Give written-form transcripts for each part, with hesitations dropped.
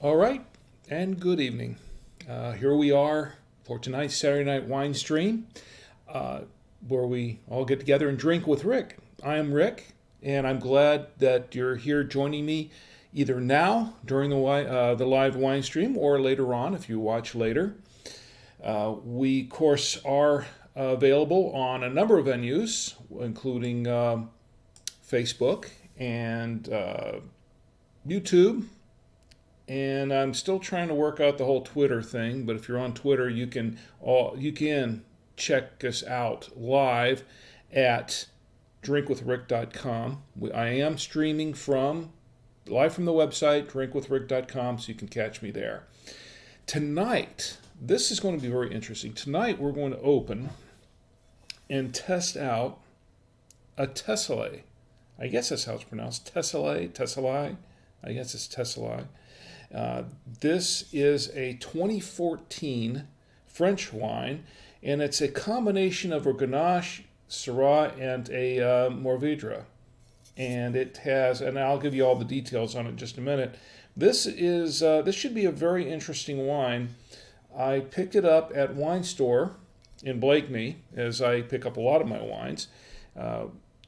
All right, and good evening. Here we are for tonight's Saturday Night Wine Stream, uh, where we all get together and drink with Rick. I am Rick, and I'm glad that you're here joining me either now during the live wine stream or later on if you watch later. We, of course, are available on a number of venues, including Facebook and YouTube, and I'm still trying to work out the whole Twitter thing. But if you're on Twitter, you can check us out live at drinkwithrick.com. I am streaming live from the website drinkwithrick.com, so you can catch me there. Tonight, this is going to be very interesting. Tonight, we're going to open and test out a Tessellae. I guess that's how it's pronounced. Tessellae. I guess it's Tessellae. This is a 2014 French wine, and it's a combination of a Grenache, Syrah, and a Mourvèdre. And it has, and I'll give you all the details on it in just a minute. This should be a very interesting wine. I picked it up at Wine Store in Blakeney, as I pick up a lot of my wines.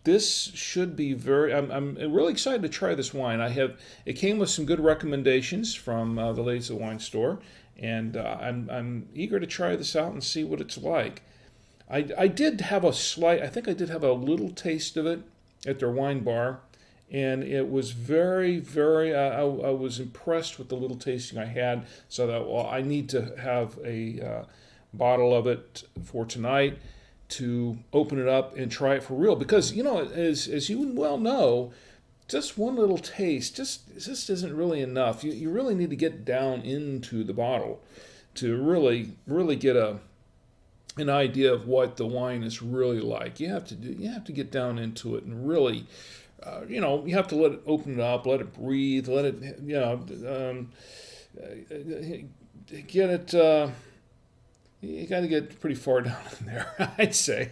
This should be I'm really excited to try this wine. It came with some good recommendations from the ladies at the Wine Store, and I'm eager to try this out and see what it's like. I think I did have a little taste of it at their wine bar, and it was very, very, I was impressed with the little tasting I had, so that, well, I need to have a bottle of it for tonight to open it up and try it for real. Because, as you well know, just one little taste just isn't really enough. You really need to get down into the bottle to really, really get an idea of what the wine is really like. You have to get down into it and really, you have to let it open up, let it breathe, let it, get it. You got to get pretty far down in there, I'd say.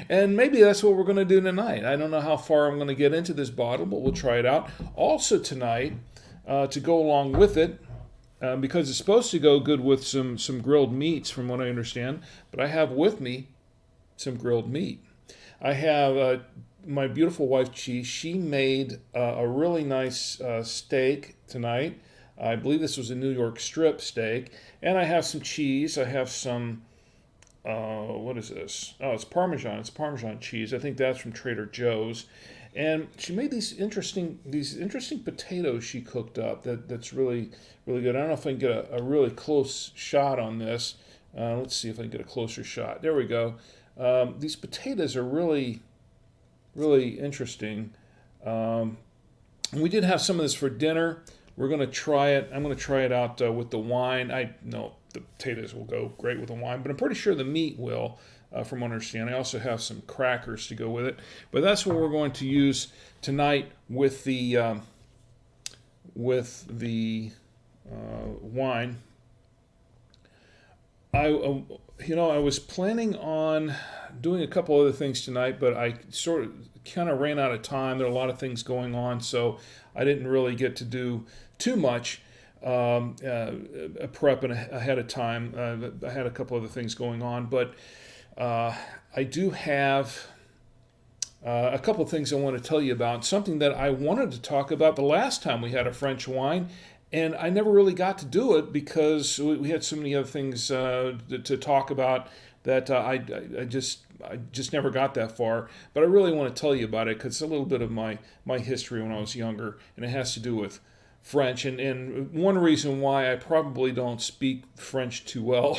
And maybe that's what we're going to do tonight. I don't know how far I'm going to get into this bottle, but we'll try it out. Also tonight, to go along with it, because it's supposed to go good with some grilled meats, from what I understand. But I have with me some grilled meat. I have my beautiful wife, Chi. She made a really nice steak tonight. I believe this was a New York strip steak. And I have some cheese. I have some, what is this? Oh, it's Parmesan. It's Parmesan cheese. I think that's from Trader Joe's. And she made these interesting potatoes she cooked up that's really, really good. I don't know if I can get a really close shot on this. Let's see if I can get a closer shot. There we go. These potatoes are really, really interesting. And we did have some of this for dinner. We're going to try it. I'm going to try it out with the wine. I know the potatoes will go great with the wine, but I'm pretty sure the meat will, from what I understand. I also have some crackers to go with it. But that's what we're going to use tonight with the wine. I was planning on doing a couple other things tonight, but I sort of kind of ran out of time. There are a lot of things going on, so I didn't really get to do too much prep ahead of time. I had a couple other things going on, but I do have a couple of things I want to tell you about. Something that I wanted to talk about the last time we had a French wine, and I never really got to do it because we had so many other things to talk about that I just never got that far. But I really want to tell you about it because it's a little bit of my history when I was younger, and it has to do with French. And one reason why I probably don't speak French too well.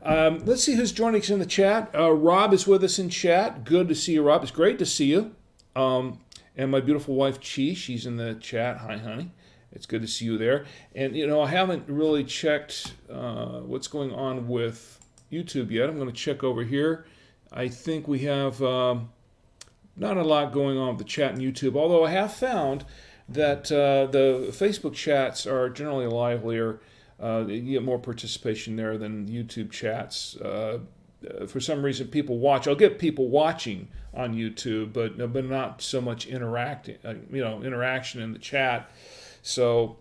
Let's see who's joining us in the chat. Rob is with us in chat. Good to see you, Rob. It's great to see you. And my beautiful wife, Chi, she's in the chat. Hi, honey. It's good to see you there. And, I haven't really checked what's going on with YouTube yet. I'm going to check over here. I think we have not a lot going on with the chat and YouTube, although I have found that the Facebook chats are generally livelier. You get more participation there than YouTube chats. For some reason, people watch. I'll get people watching on YouTube, but not so much interaction in the chat. So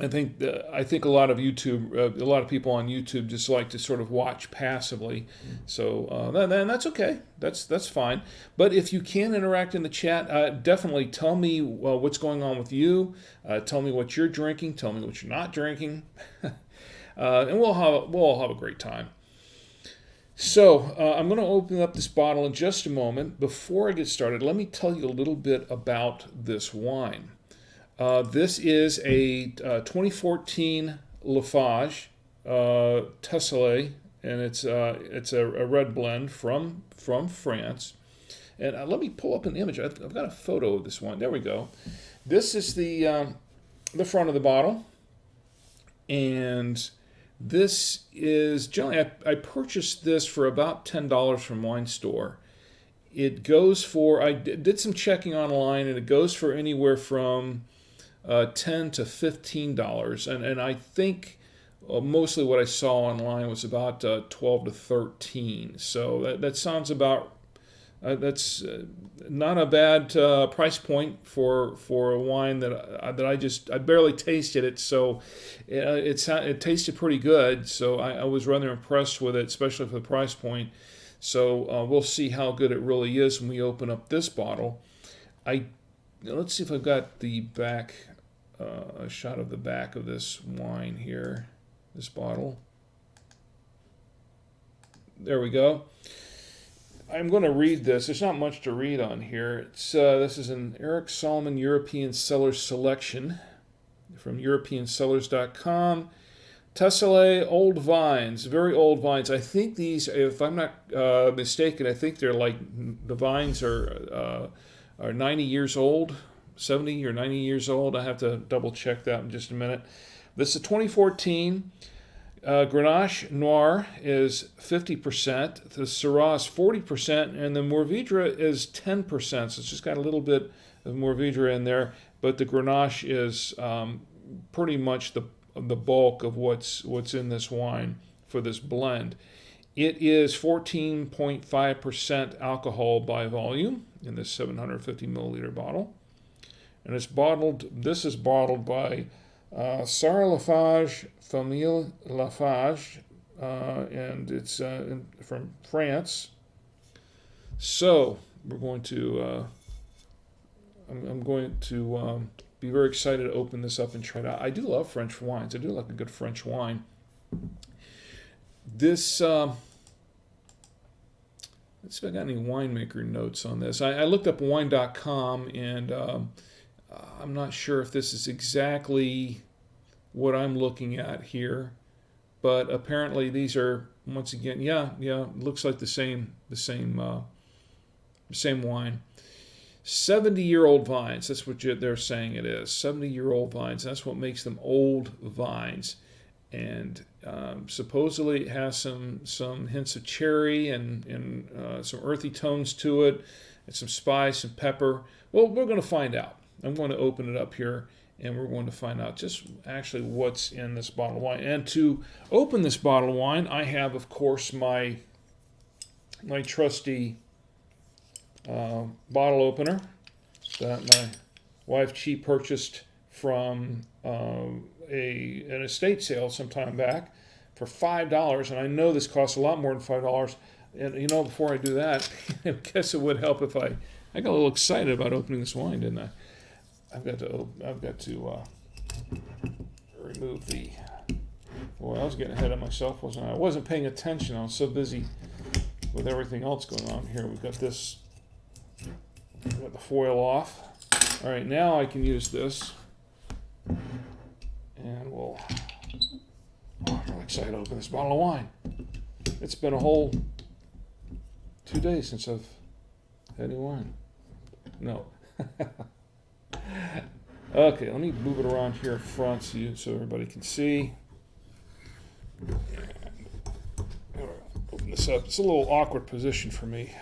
I think a lot of a lot of people on YouTube just like to sort of watch passively. So then that's okay. That's fine. But if you can interact in the chat, definitely tell me what's going on with you. Tell me what you're drinking. Tell me what you're not drinking, and we'll all have a great time. So I'm going to open up this bottle in just a moment. Before I get started, let me tell you a little bit about this wine. This is a 2014 Lafage Tessellae, and it's a red blend from France. And let me pull up an image. I've got a photo of this one. There we go. This is the front of the bottle, and this is generally I purchased this for about $10 from Wine Store. It goes for, I did some checking online, and it goes for anywhere from $10 to $15, and I think mostly what I saw online was about 12 to 13. So that sounds about that's not a bad price point for a wine that I barely tasted it. So it tasted pretty good. So I was rather impressed with it, especially for the price point. So we'll see how good it really is when we open up this bottle. Let's see if I've got the back, a shot of the back of this wine here, this bottle. There we go. I'm going to read this. There's not much to read on here. This is an Eric Solomon European Cellars selection from EuropeanCellars.com. Tessellae old vines, very old vines. I think these, if I'm not mistaken, I think they're like, the vines are 90 years old, 70 or 90 years old. I have to double check that in just a minute. This is 2014. Grenache Noir is 50%, the Syrah is 40%, and the Mourvèdre is 10%. So it's just got a little bit of Mourvèdre in there, but the Grenache is pretty much the bulk of what's in this wine for this blend. It is 14.5% alcohol by volume in this 750 milliliter bottle, and it's bottled. This is bottled by Sarah Lafage, Famille Lafage, and it's from France. So we're going to, I'm going to be very excited to open this up and try it out. I do love French wines. I do like a good French wine. This, let's see if I got any winemaker notes on this. I looked up wine.com, and I'm not sure if this is exactly what I'm looking at here, but apparently these are, once again, yeah, looks like the same wine. 70-year-old vines. That's what they're saying it is. 70-year-old vines. That's what makes them old vines. And supposedly it has some hints of cherry and some earthy tones to it, and some spice and pepper. Well, we're going to find out. I'm going to open it up here, and we're going to find out just actually what's in this bottle of wine. And to open this bottle of wine, I have, of course, my trusty bottle opener that my wife purchased from an estate sale some time back for $5, and I know this costs a lot more than $5. And before I do that, I guess it would help if I got a little excited about opening this wine, didn't I? I've got to remove the. Boy, I was getting ahead of myself, wasn't I? I wasn't paying attention. I was so busy with everything else going on here. We've got this. We've got the foil off. All right, now I can use this, and we'll. Oh, I'm really excited to open this bottle of wine. It's been a whole 2 days since I've had any wine. No. Okay, let me move it around here in front so everybody can see. Open this up. It's a little awkward position for me.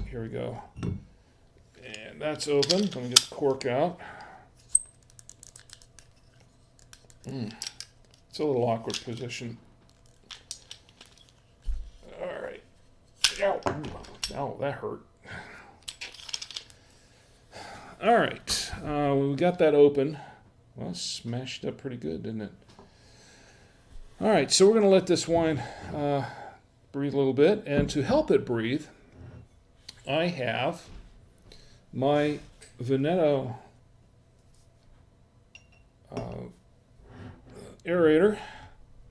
Here we go. And that's open. Let me get the cork out. It's a little awkward position. All right. Ow, that hurt. All right, we got that open. Well, smashed up pretty good, didn't it? All right, so we're going to let this wine breathe a little bit. And to help it breathe, I have my Veneto aerator.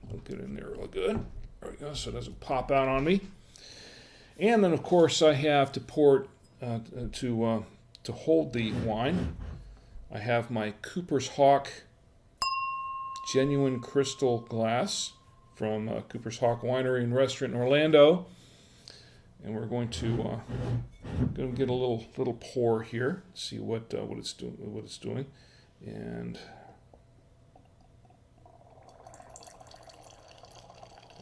I'll get in there real good. There we go, so it doesn't pop out on me. And then, of course, I have to pour it to hold the wine. I have my Cooper's Hawk genuine crystal glass from Cooper's Hawk Winery and Restaurant in Orlando, and we're going to get a little pour here, see what it's doing, and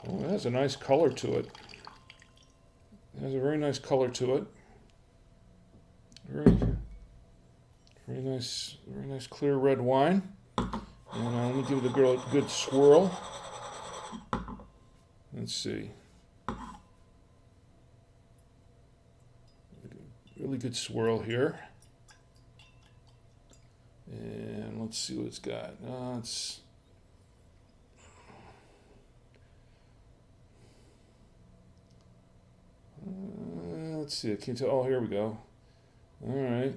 oh, it has a nice color to it. It has a very nice color to it. Very nice clear red wine. And let me give it a good swirl. Let's see. Really good swirl here. And let's see what it's got. Let's see. I can't tell. Oh, here we go. All right.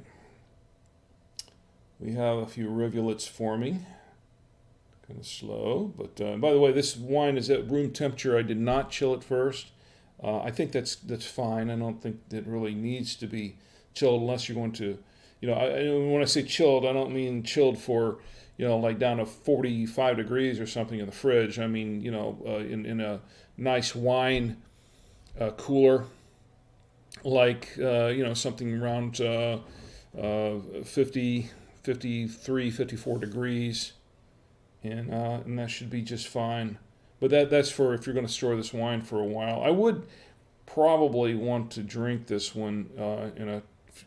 We have a few rivulets forming. Kind of slow, but by the way, this wine is at room temperature. I did not chill it first. I think that's fine. I don't think it really needs to be chilled unless you're going to, when I say chilled, I don't mean chilled for, like down to 45 degrees or something in the fridge. I mean, in a nice wine cooler, like something around 50, 53, 54 degrees. And that should be just fine. But that's for if you're going to store this wine for a while. I would probably want to drink this one in a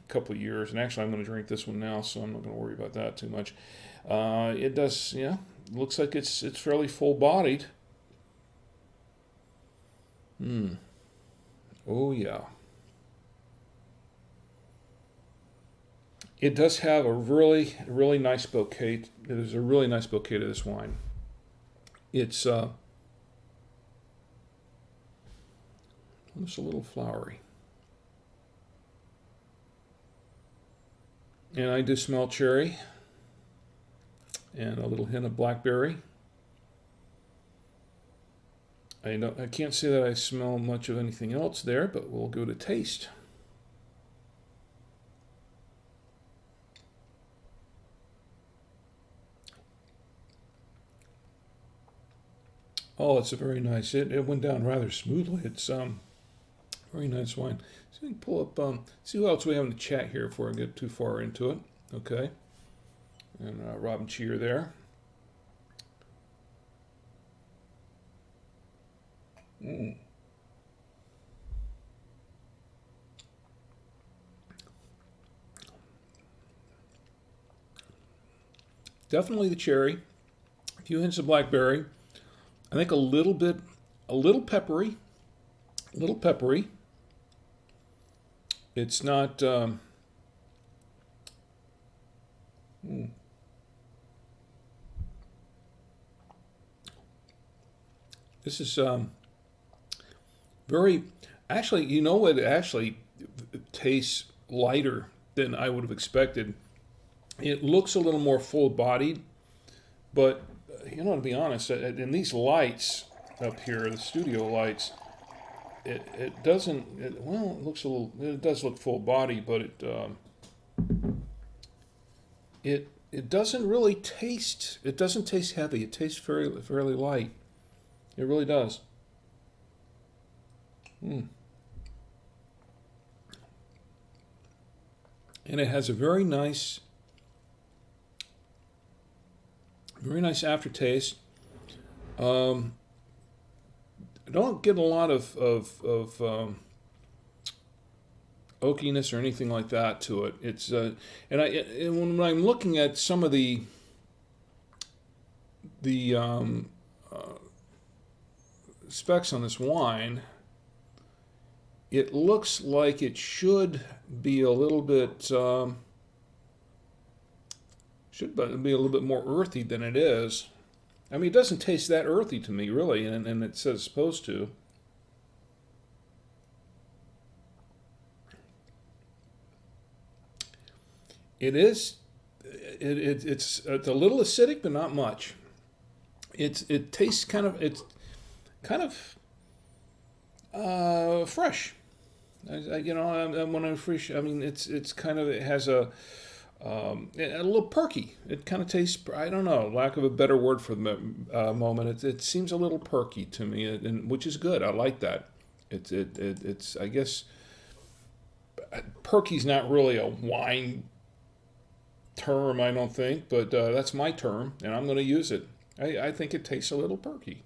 couple of years. And actually, I'm going to drink this one now, so I'm not going to worry about that too much. It does, looks like it's fairly full-bodied. Oh, yeah. It does have a really, really nice bouquet. There's a really nice bouquet to this wine. It's almost a little flowery. And I do smell cherry and a little hint of blackberry. I can't say that I smell much of anything else there, but we'll go to taste. Oh, it's a very nice. It went down rather smoothly. It's very nice wine. So we can pull up. See what else we have in the chat here before I get too far into it. Okay. And Robin Cheer there. Definitely the cherry. A few hints of blackberry. I think a little peppery. A little peppery. It's not. This is very. Actually, you know what? It actually tastes lighter than I would have expected. It looks a little more full-bodied, but to be honest, in these lights up here, the studio lights, it doesn't. It looks a little. It does look full-bodied, but it doesn't really taste. It doesn't taste heavy. It tastes fairly light. It really does. And it has a very nice aftertaste. I don't get a lot of oakiness or anything like that to it. It's and when I'm looking at some of the specs on this wine, it looks like it should be a little bit Should be a little bit more earthy than it is. I mean, it doesn't taste that earthy to me, really, and it says it's supposed to. It is. It's a little acidic, but not much. It tastes kind of fresh. When I'm fresh, I mean it's kind of, it has a little perky. It kind of tastes, I don't know, lack of a better word for the moment. It seems a little perky to me, and which is good. I like that. It's I guess perky's not really a wine term, I don't think, but that's my term, and I'm going to use it. I think it tastes a little perky.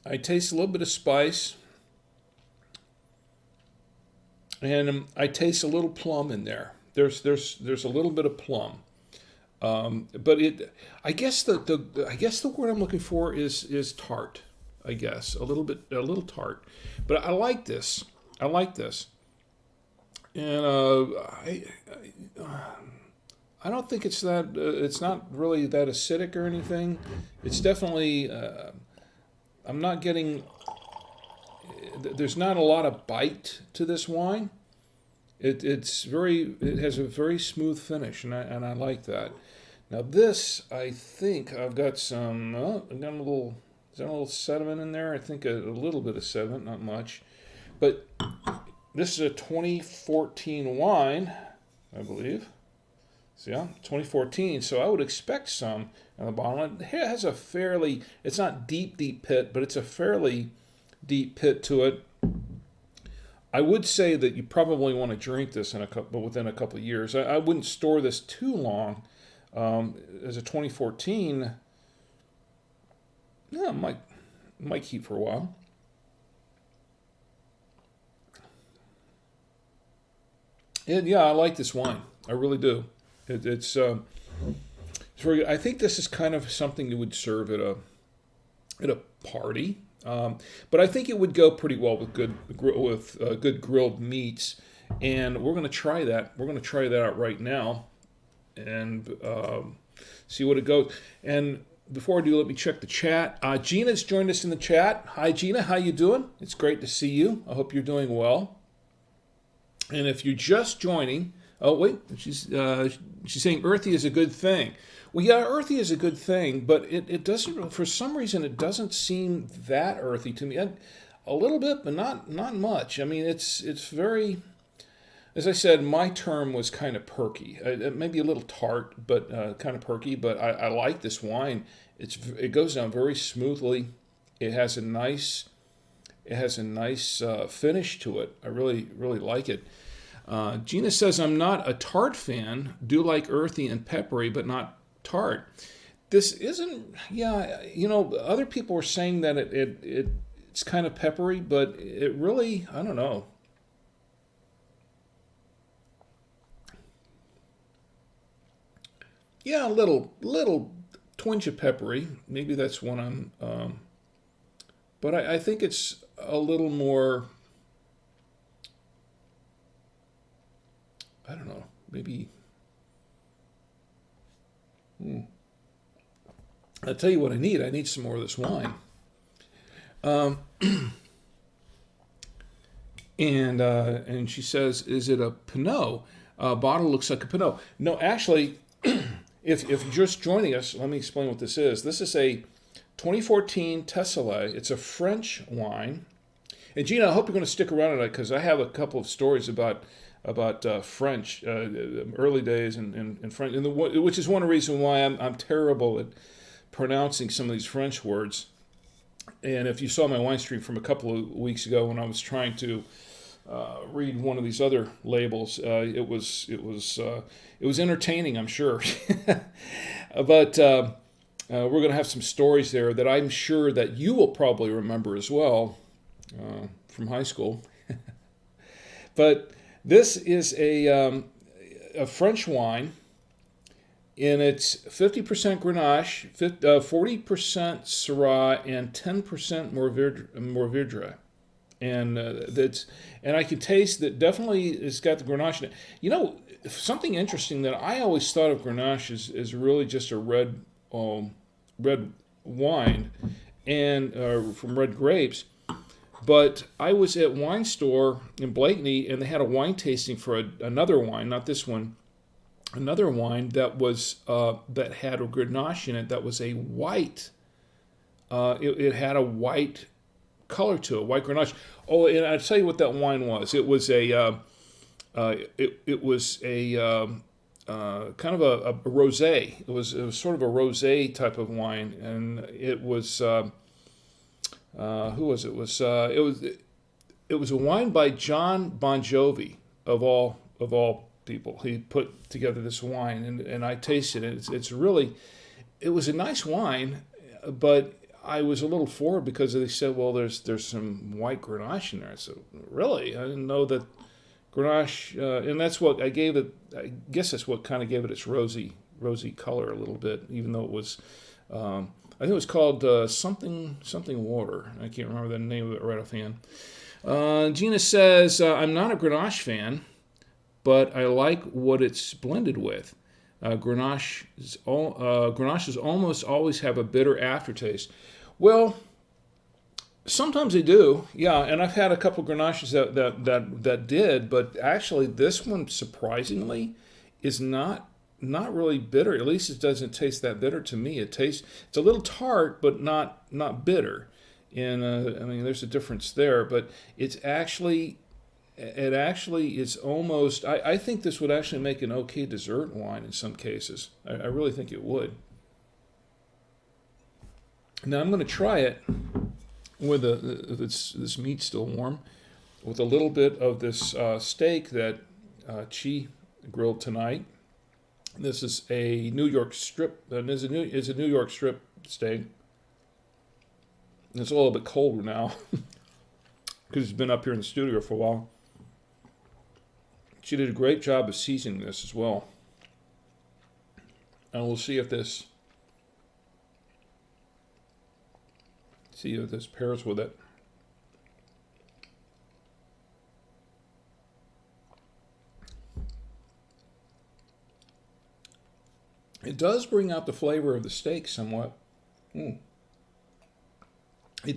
I taste a little bit of spice, and I taste a little plum in there. There's a little bit of plum, but I guess the word I'm looking for is tart. I guess a little tart, but I like this. I like this, and I don't think it's that. It's not really that acidic or anything. It's definitely. I'm not getting. There's not a lot of bite to this wine. It has a very smooth finish, and I like that. Now this, I think I've got some. I've got a little. Is there a little sediment in there? I think a little bit of sediment, not much. But this is a 2014 wine, I believe. So yeah, 2014. So I would expect some on the bottom. It has a fairly, it's not deep pit, but it's a fairly deep pit to it. I would say that you probably want to drink this within a couple of years. I wouldn't store this too long. As a 2014, yeah, might keep for a while. And yeah, I like this wine. I really do. It's very good. I think this is kind of something you would serve at a party, but I think it would go pretty well with good grilled meats. And we're going to try that. We're going to try that out right now, and see what it goes. And before I do, let me check the chat. Gina's joined us in the chat. Hi, Gina. How you doing? It's great to see you. I hope you're doing well. And if you're just joining, oh wait, she's saying earthy is a good thing. Well, yeah, earthy is a good thing, but it doesn't. For some reason, it doesn't seem that earthy to me. A little bit, but not much. I mean, it's very. As I said, my term was kind of perky. Maybe a little tart, but kind of perky. But I like this wine. It goes down very smoothly. It has a nice finish to it. I really like it. Gina says, I'm not a tart fan. Do like earthy and peppery, but not tart. This isn't. Yeah, other people were saying that it's kind of peppery, but it really, I don't know. Yeah, a little twinge of peppery. Maybe that's what I'm. But I think it's a little more. I don't know. Maybe. I'll tell you what I need. I need some more of this wine. And she says, "Is it a Pinot? Bottle looks like a Pinot." No, actually. If you're just joining us, let me explain what this is. This is a 2014 Tessellae. It's a French wine. And Gina, I hope you're going to stick around on it because I have a couple of stories about French, early days in French, which is one reason why I'm terrible at pronouncing some of these French words. And if you saw my wine stream from a couple of weeks ago when I was trying to read one of these other labels, it was entertaining, I'm sure. But we're going to have some stories there that I'm sure that you will probably remember as well from high school. But this is a French wine, and it's 50% Grenache, 40% Syrah, and 10% Mourvedre. and and I can taste that definitely it's got the Grenache in it. Something interesting that I always thought of Grenache is really just a red wine, and from red grapes. But I was at wine store in Blakeney, and they had a wine tasting for another wine, not this one, another wine that was that had a Grenache in it. That was a white. It had a white color to it, white Grenache. Oh, and I'll tell you what that wine was. It was a it was a kind of a rosé. It was sort of a rosé type of wine, and it was who was it? It was a wine by John Bon Jovi of all people. He put together this wine, and I tasted it. It's really, it was a nice wine, but I was a little forward because they said, well, there's some white Grenache in there. So really, I didn't know that Grenache, and that's what I gave it. I guess that's what kind of gave it its rosy color a little bit, even though it was. I think it was called something water. I can't remember the name of it right offhand. Gina says, I'm not a Grenache fan, but I like what it's blended with. Grenaches almost always have a bitter aftertaste. Well, sometimes they do, yeah. And I've had a couple Grenaches that did, but actually this one surprisingly is not really bitter. At least it doesn't taste that bitter to me. It's a little tart, but not bitter. And I mean, there's a difference there, but it actually is almost. I think this would actually make an okay dessert wine in some cases. I really think it would. Now I'm going to try it with if this meat's still warm, with a little bit of this steak that Chi grilled tonight. This is a New York strip. Is a New York strip steak. It's a little bit colder now because it's been up here in the studio for a while. She did a great job of seasoning this as well. And we'll see if this pairs with it. It does bring out the flavor of the steak somewhat. It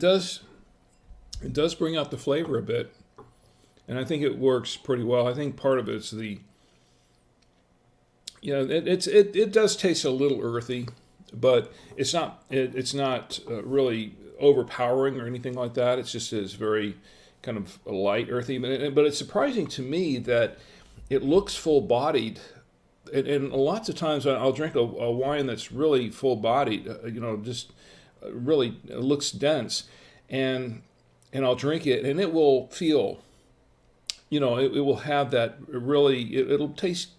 does bring out the flavor a bit, and I think it works pretty well. I think part of it's it does taste a little earthy, but it's not really overpowering or anything like that. It's just is very kind of light, earthy. But it's surprising to me that it looks full-bodied. And lots of times I'll drink a wine that's really full-bodied, just really looks dense, and I'll drink it, and it will feel, it will have that really, it'll taste,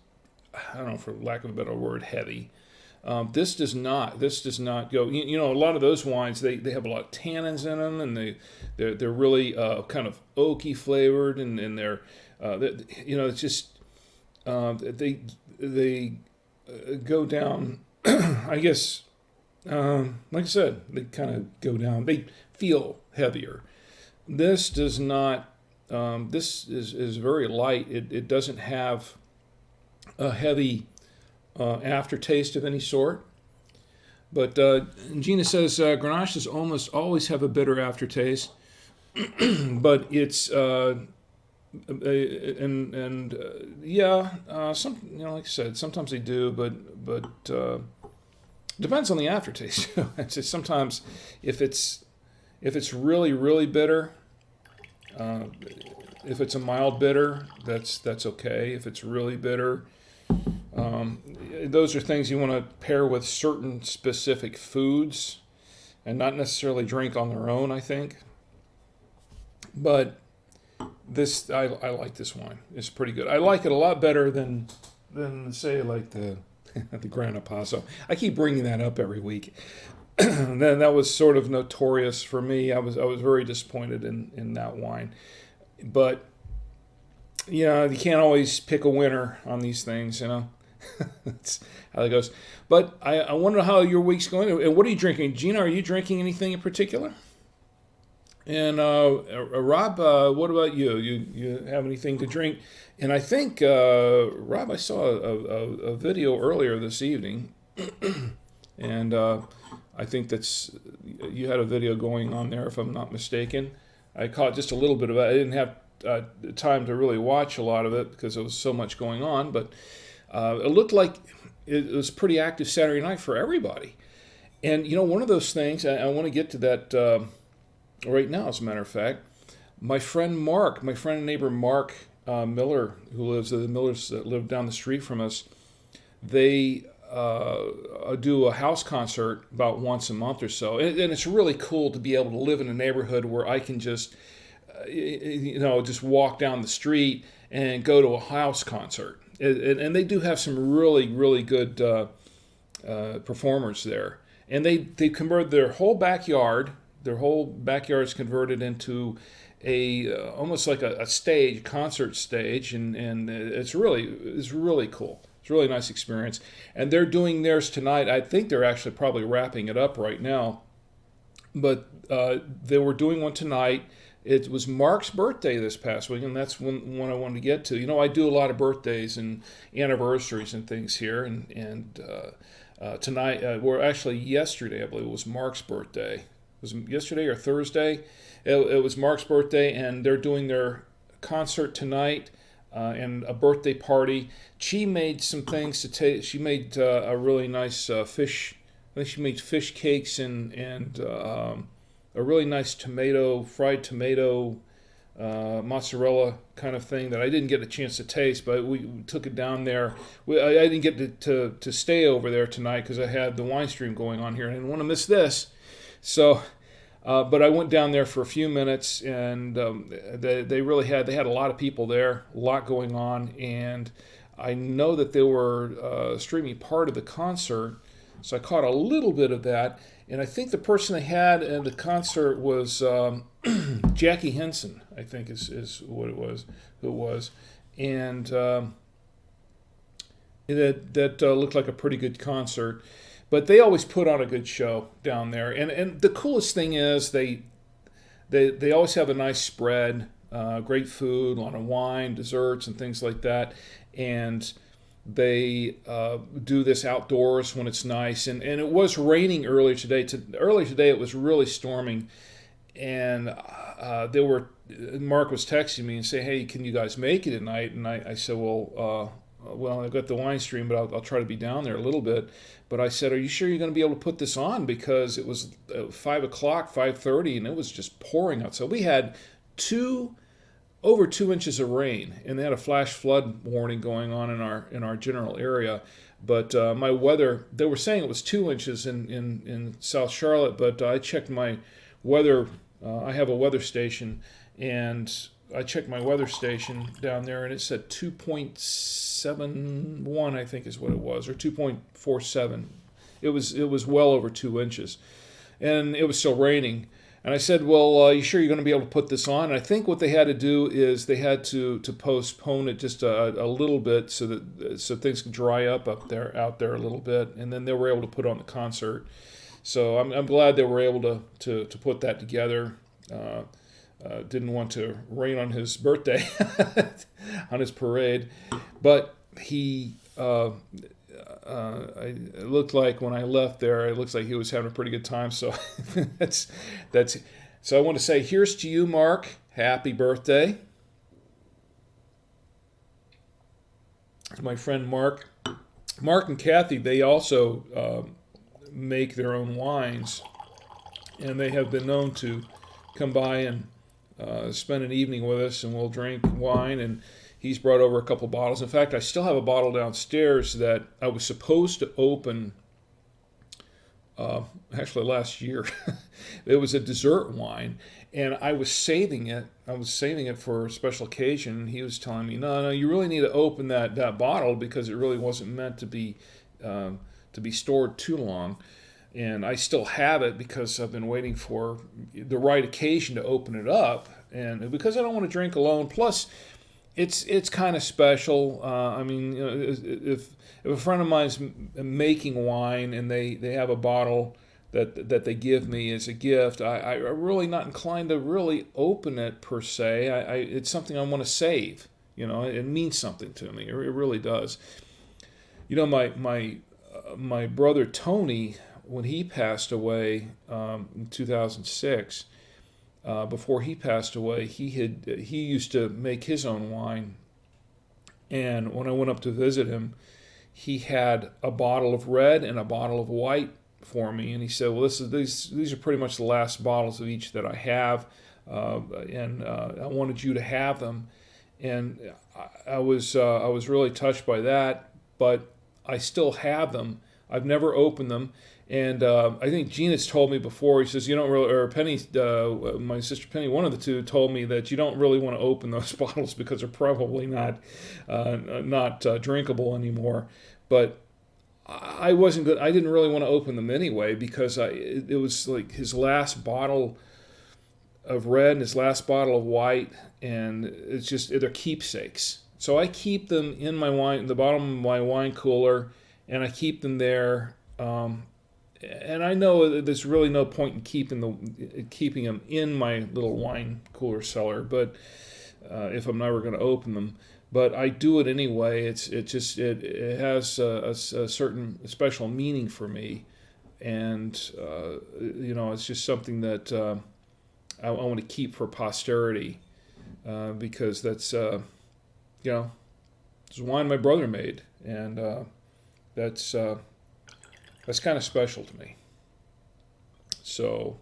I don't know, for lack of a better word, heavy. This does not go. A lot of those wines they have a lot of tannins in them, and they're really kind of oaky flavored, and they're it's just they go down. I guess like I said, they kind of go down. They feel heavier. This does not. This is very light. It doesn't have a heavy aftertaste of any sort. But Gina says Grenaches almost always have a bitter aftertaste, but it's some like I said, sometimes they do, but depends on the aftertaste. It's just sometimes if it's really really bitter, if it's a mild bitter, that's okay. If it's really bitter, those are things you want to pair with certain specific foods and not necessarily drink on their own, I think. But this, I like this wine. It's pretty good. I like it a lot better than say like the Grana Paso. I keep bringing that up every week. That was sort of notorious for me. I was very disappointed in that wine. But you can't always pick a winner on these things, That's how it goes. But I wonder how your week's going. And what are you drinking? Gina, are you drinking anything in particular? And Rob, what about you? You have anything to drink? And I think Rob, I saw a video earlier this evening, and I think that's you had a video going on there, if I'm not mistaken. I caught just a little bit of it. I didn't have time to really watch a lot of it because there was so much going on, but it looked like it was pretty active Saturday night for everybody. And one of those things, I want to get to that right now, as a matter of fact. My friend and neighbor Mark Miller, who lives the Millers that live down the street from us, they do a house concert about once a month or so, and it's really cool to be able to live in a neighborhood where I can just just walk down the street and go to a house concert. And they do have some really, really good performers there. And they converted their whole backyard. Their whole backyard is converted into a almost like a stage, concert stage, and it's really cool. It's a really nice experience. And they're doing theirs tonight. I think they're actually probably wrapping it up right now. But they were doing one tonight. It was Mark's birthday this past week, and that's one I wanted to get to. I do a lot of birthdays and anniversaries and things here, and tonight, actually yesterday, I believe, it was Mark's birthday. Was it yesterday or Thursday? It was Mark's birthday, and they're doing their concert tonight and a birthday party. She made some things to take. She made a really nice fish. I think she made fish cakes and a really nice fried tomato, mozzarella kind of thing that I didn't get a chance to taste, but we took it down there. I didn't get to stay over there tonight because I had the wine stream going on here, and I didn't want to miss this. So, but I went down there for a few minutes, and they had a lot of people there, a lot going on, and I know that they were streaming part of the concert, so I caught a little bit of that. And I think the person they had in the concert was Jackie Henson, I think is what it was, who it was. And that looked like a pretty good concert. But they always put on a good show down there. And the coolest thing is they always have a nice spread, great food, a lot of wine, desserts, and things like that. And they do this outdoors when it's nice, and it was raining earlier today. Earlier today, it was really storming, and Mark was texting me and saying, "Hey, can you guys make it at night?" And I said, "Well, I've got the wine stream, but I'll try to be down there a little bit." But I said, "Are you sure you're going to be able to put this on?" Because it was 5:00, 5:30, and it was just pouring out. So we had over 2 inches of rain, and they had a flash flood warning going on in our general area. But my weather, they were saying it was 2 inches in South Charlotte, but I checked my weather. I have a weather station, and I checked my weather station down there, and it said 2.71, I think is what it was, or 2.47. It was well over 2 inches, and it was still raining. And I said, "Well, you sure you're going to be able to put this on?" And I think what they had to do is they had to postpone it just a little bit so things could dry up out there a little bit, and then they were able to put on the concert. So I'm glad they were able to put that together. Didn't want to rain on his birthday, on his parade, but he. It looked like when I left there, it looks like he was having a pretty good time. So that's. So I want to say, here's to you, Mark. Happy birthday. It's my friend Mark. Mark and Kathy, they also make their own wines, and they have been known to come by and spend an evening with us, and we'll drink wine. And he's brought over a couple bottles. In fact, I still have a bottle downstairs that I was supposed to open actually last year. It was a dessert wine, and I was saving it. I was saving it for a special occasion. And he was telling me, no, you really need to open that bottle because it really wasn't meant to be stored too long. And I still have it because I've been waiting for the right occasion to open it up, and because I don't want to drink alone. Plus, it's kind of special. I mean, if a friend of mine's making wine and they have a bottle that they give me as a gift, I'm really not inclined to really open it per se. It's something I want to save. It means something to me. It really does. My brother Tony, when he passed away in 2006, before he passed away, he used to make his own wine. And when I went up to visit him, he had a bottle of red and a bottle of white for me, and he said, "Well, these are pretty much the last bottles of each that I have, and I wanted you to have them." And I was really touched by that, but I still have them. I've never opened them, and I think Gina's told me before. He says you don't really, or Penny, my sister Penny, one of the two, told me that you don't really want to open those bottles because they're probably not drinkable anymore. But I wasn't good. I didn't really want to open them anyway because it was like his last bottle of red and his last bottle of white, and it's just they're keepsakes. So I keep them in the bottom of my wine cooler, and I keep them there. And I know that there's really no point in keeping them in my little wine cooler cellar, but if I'm never going to open them. But I do it anyway. It has a certain special meaning for me, and it's just something that I want to keep for posterity, because that's it's wine my brother made, and that's kind of special to me. So,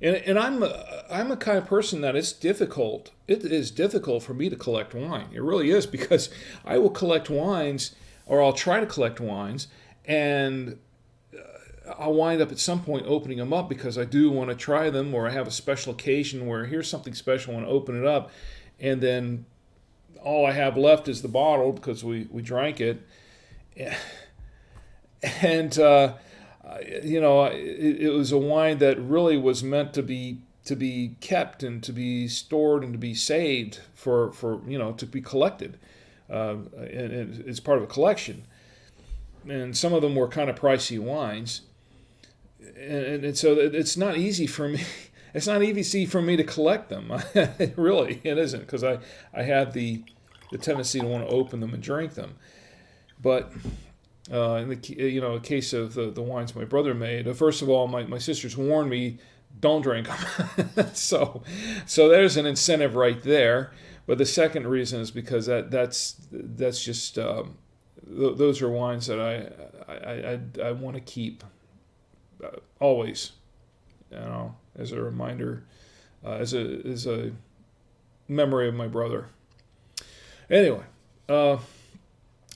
and I'm a kind of person that it's difficult. It is difficult for me to collect wine. It really is, because I will collect wines, or I'll try to collect wines, and I'll wind up at some point opening them up because I do want to try them, or I have a special occasion where here's something special, I want to open it up, and then all I have left is the bottle because we drank it, and it was a wine that really was meant to be kept and to be stored and to be saved for to be collected, and it's part of a collection. And some of them were kind of pricey wines, and so it's not easy for me. It's not easy for me to collect them. It isn't, because I have the tendency to want to open them and drink them, but. In the case of the wines my brother made, first of all, my sisters warned me, don't drink them. so there's an incentive right there. But the second reason is because that's just those are wines that I want to keep always, as a reminder, as a memory of my brother. Anyway.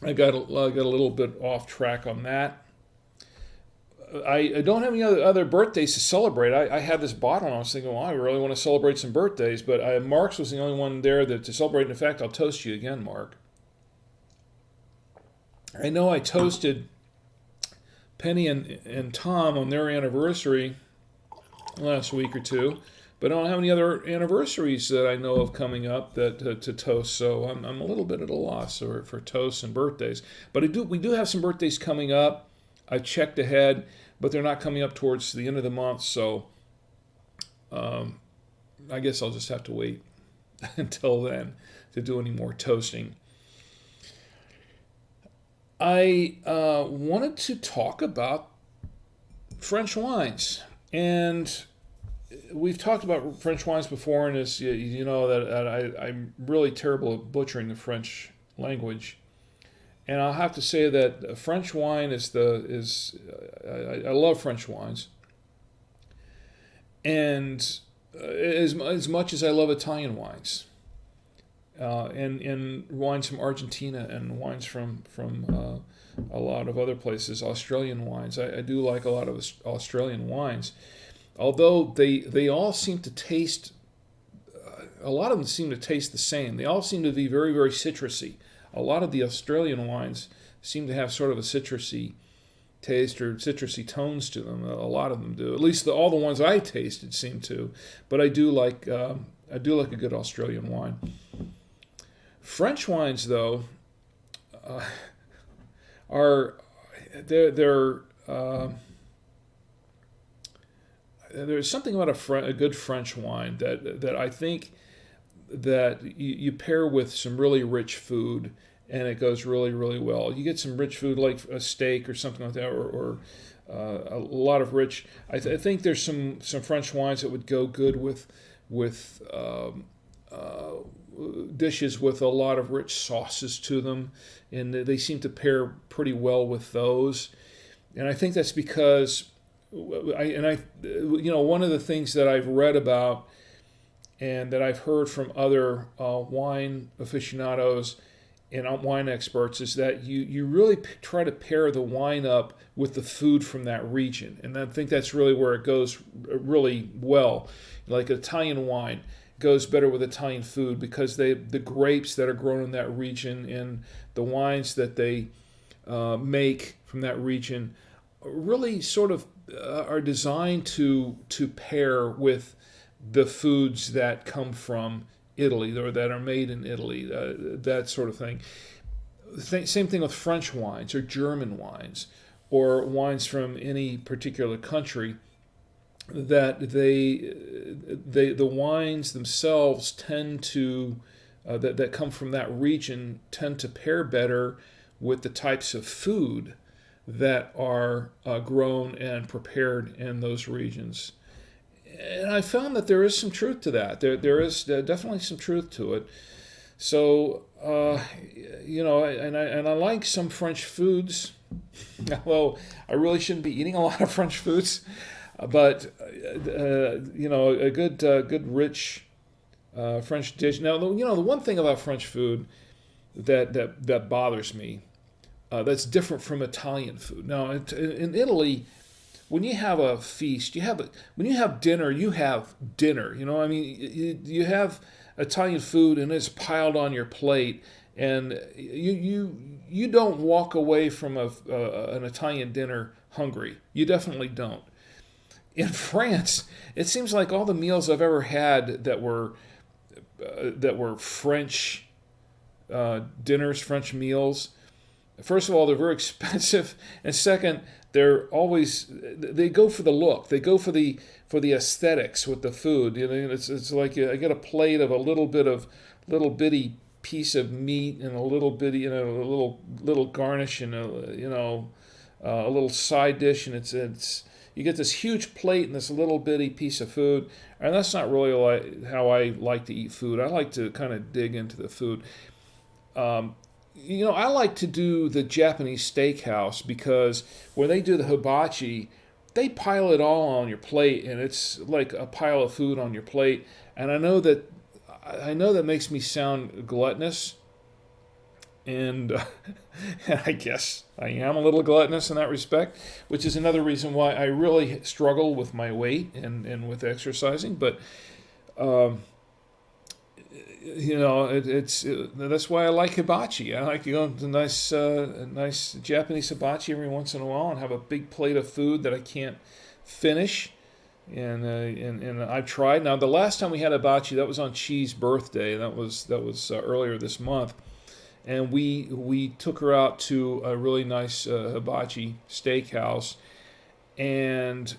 I got a little bit off track on that. I don't have any other birthdays to celebrate. I had this bottle, and I was thinking, well, I really want to celebrate some birthdays, but Mark's was the only one there to celebrate. In fact, I'll toast you again, Mark. I know I toasted Penny and Tom on their anniversary last week or two, but I don't have any other anniversaries that I know of coming up that to toast. So I'm a little bit at a loss for toasts and birthdays. But we do have some birthdays coming up. I checked ahead, but they're not coming up towards the end of the month. So I guess I'll just have to wait until then to do any more toasting. I wanted to talk about French wines, and we've talked about French wines before, and as you know that I'm really terrible at butchering the French language, and I'll have to say that French wine I love French wines, and as much as I love Italian wines, and wines from Argentina and wines from a lot of other places, Australian wines. I do like a lot of Australian wines. Although they all seem to taste, a lot of them seem to taste the same. They all seem to be very, very citrusy. A lot of the Australian wines seem to have sort of a citrusy taste or citrusy tones to them. A lot of them do. At least all the ones I tasted seem to. But I do like a good Australian wine. French wines, though, they're there's something about a good French wine that I think that you pair with some really rich food, and it goes really, really well. You get some rich food like a steak or something like that, or a lot of rich. I think there's some French wines that would go good with dishes with a lot of rich sauces to them, and they seem to pair pretty well with those. And I think that's because one of the things that I've read about and that I've heard from other wine aficionados and wine experts is that you really try to pair the wine up with the food from that region. And I think that's really where it goes really well. Like Italian wine goes better with Italian food because the grapes that are grown in that region and the wines that they make from that region really sort of are designed to pair with the foods that come from Italy or that are made in Italy, that sort of thing. Same thing with French wines or German wines or wines from any particular country. That the wines themselves tend to that come from that region tend to pair better with the types of food that are grown and prepared in those regions. And I found that there is some truth to that. There is definitely some truth to it. So, and I like some French foods. Although I really shouldn't be eating a lot of French foods, but a good rich French dish. Now, the one thing about French food that bothers me, that's different from Italian food. Now, in Italy, when you have a feast, when you have dinner, you have dinner. You have Italian food and it's piled on your plate, and you don't walk away from an Italian dinner hungry. You definitely don't. In France, it seems like all the meals I've ever had that were French dinners, French meals. First of all, they're very expensive, and second, they go for the look. They go for the aesthetics with the food. It's like I get a plate of a little bitty piece of meat and a little bitty, a little garnish and a little side dish, and it's you get this huge plate and this little bitty piece of food, and that's not really how I like to eat food. I like to kind of dig into the food. I like to do the Japanese steakhouse because when they do the hibachi, they pile it all on your plate, and it's like a pile of food on your plate. And I know that makes me sound gluttonous, and I guess I am a little gluttonous in that respect, which is another reason why I really struggle with my weight and with exercising. But that's why I like hibachi. I like to go to a nice Japanese hibachi every once in a while and have a big plate of food that I can't finish. And I've tried. Now, the last time we had hibachi, that was on Chi's birthday. That was earlier this month, and we took her out to a really nice hibachi steakhouse, and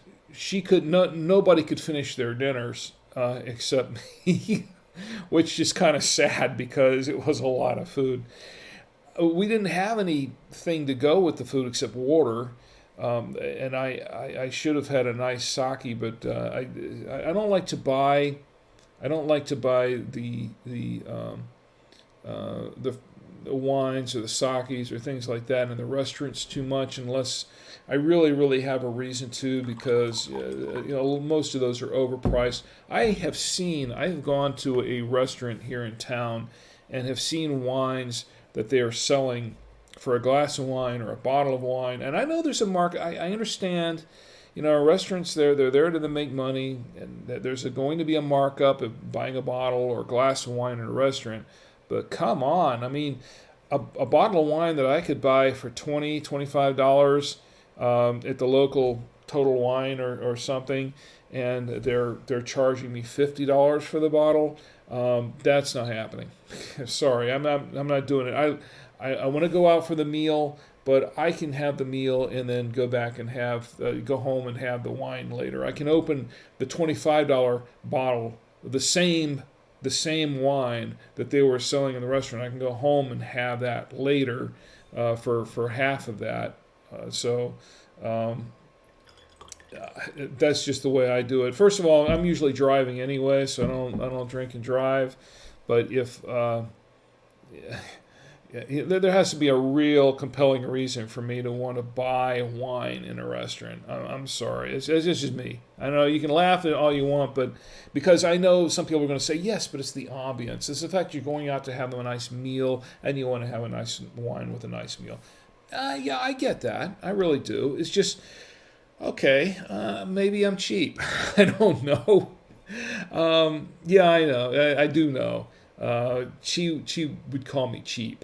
nobody could finish their dinners except me. Which is kind of sad because it was a lot of food. We didn't have anything to go with the food except water, and I should have had a nice sake, but I don't like to buy the wines or the sakes or things like that in the restaurants too much unless I really, really have a reason to, because most of those are overpriced. I've gone to a restaurant here in town and have seen wines that they are selling for a glass of wine or a bottle of wine. And I know there's a market. I understand, restaurants they're there to make money, and that there's going to be a markup of buying a bottle or a glass of wine in a restaurant. But come on, I mean, a bottle of wine that I could buy for $20, $25 at the local Total Wine or something, and they're charging me $50 for the bottle. That's not happening. Sorry, I'm not doing it. I want to go out for the meal, but I can have the meal and then go back and go home and have the wine later. I can open the $25 bottle, the same wine that they were selling in the restaurant. I can go home and have that later for half of that. That's just the way I do it. First of all, I'm usually driving anyway, so I don't drink and drive. But if there has to be a real compelling reason for me to want to buy wine in a restaurant. I'm sorry, it's just me. I know you can laugh at all you want, but because I know some people are going to say yes, but it's the ambience. It's the fact you're going out to have a nice meal and you want to have a nice wine with a nice meal. Yeah, I get that. I really do. It's just okay. Maybe I'm cheap. I don't know. Yeah, I know. I do know. She would call me cheap.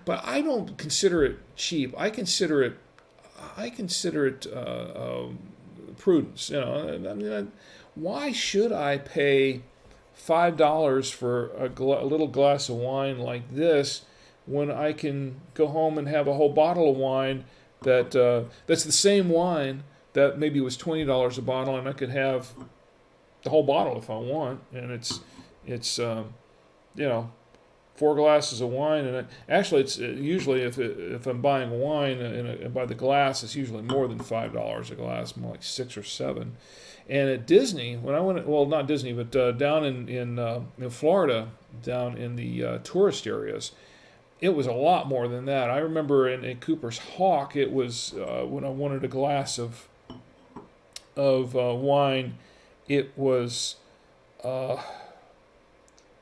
But I don't consider it cheap. I consider it prudence. I mean, why should I pay $5 for a little glass of wine like this when I can go home and have a whole bottle of wine that's the same wine that maybe was $20 a bottle, and I could have the whole bottle if I want, and it's 4 glasses of wine, and it's usually if I'm buying wine and by the glass, it's usually more than $5 a glass, more like 6 or 7. And at Disney, when I went, well, not Disney, but down in Florida, down in the tourist areas, it was a lot more than that. I remember in Cooper's Hawk, it was when I wanted a glass of wine, it was.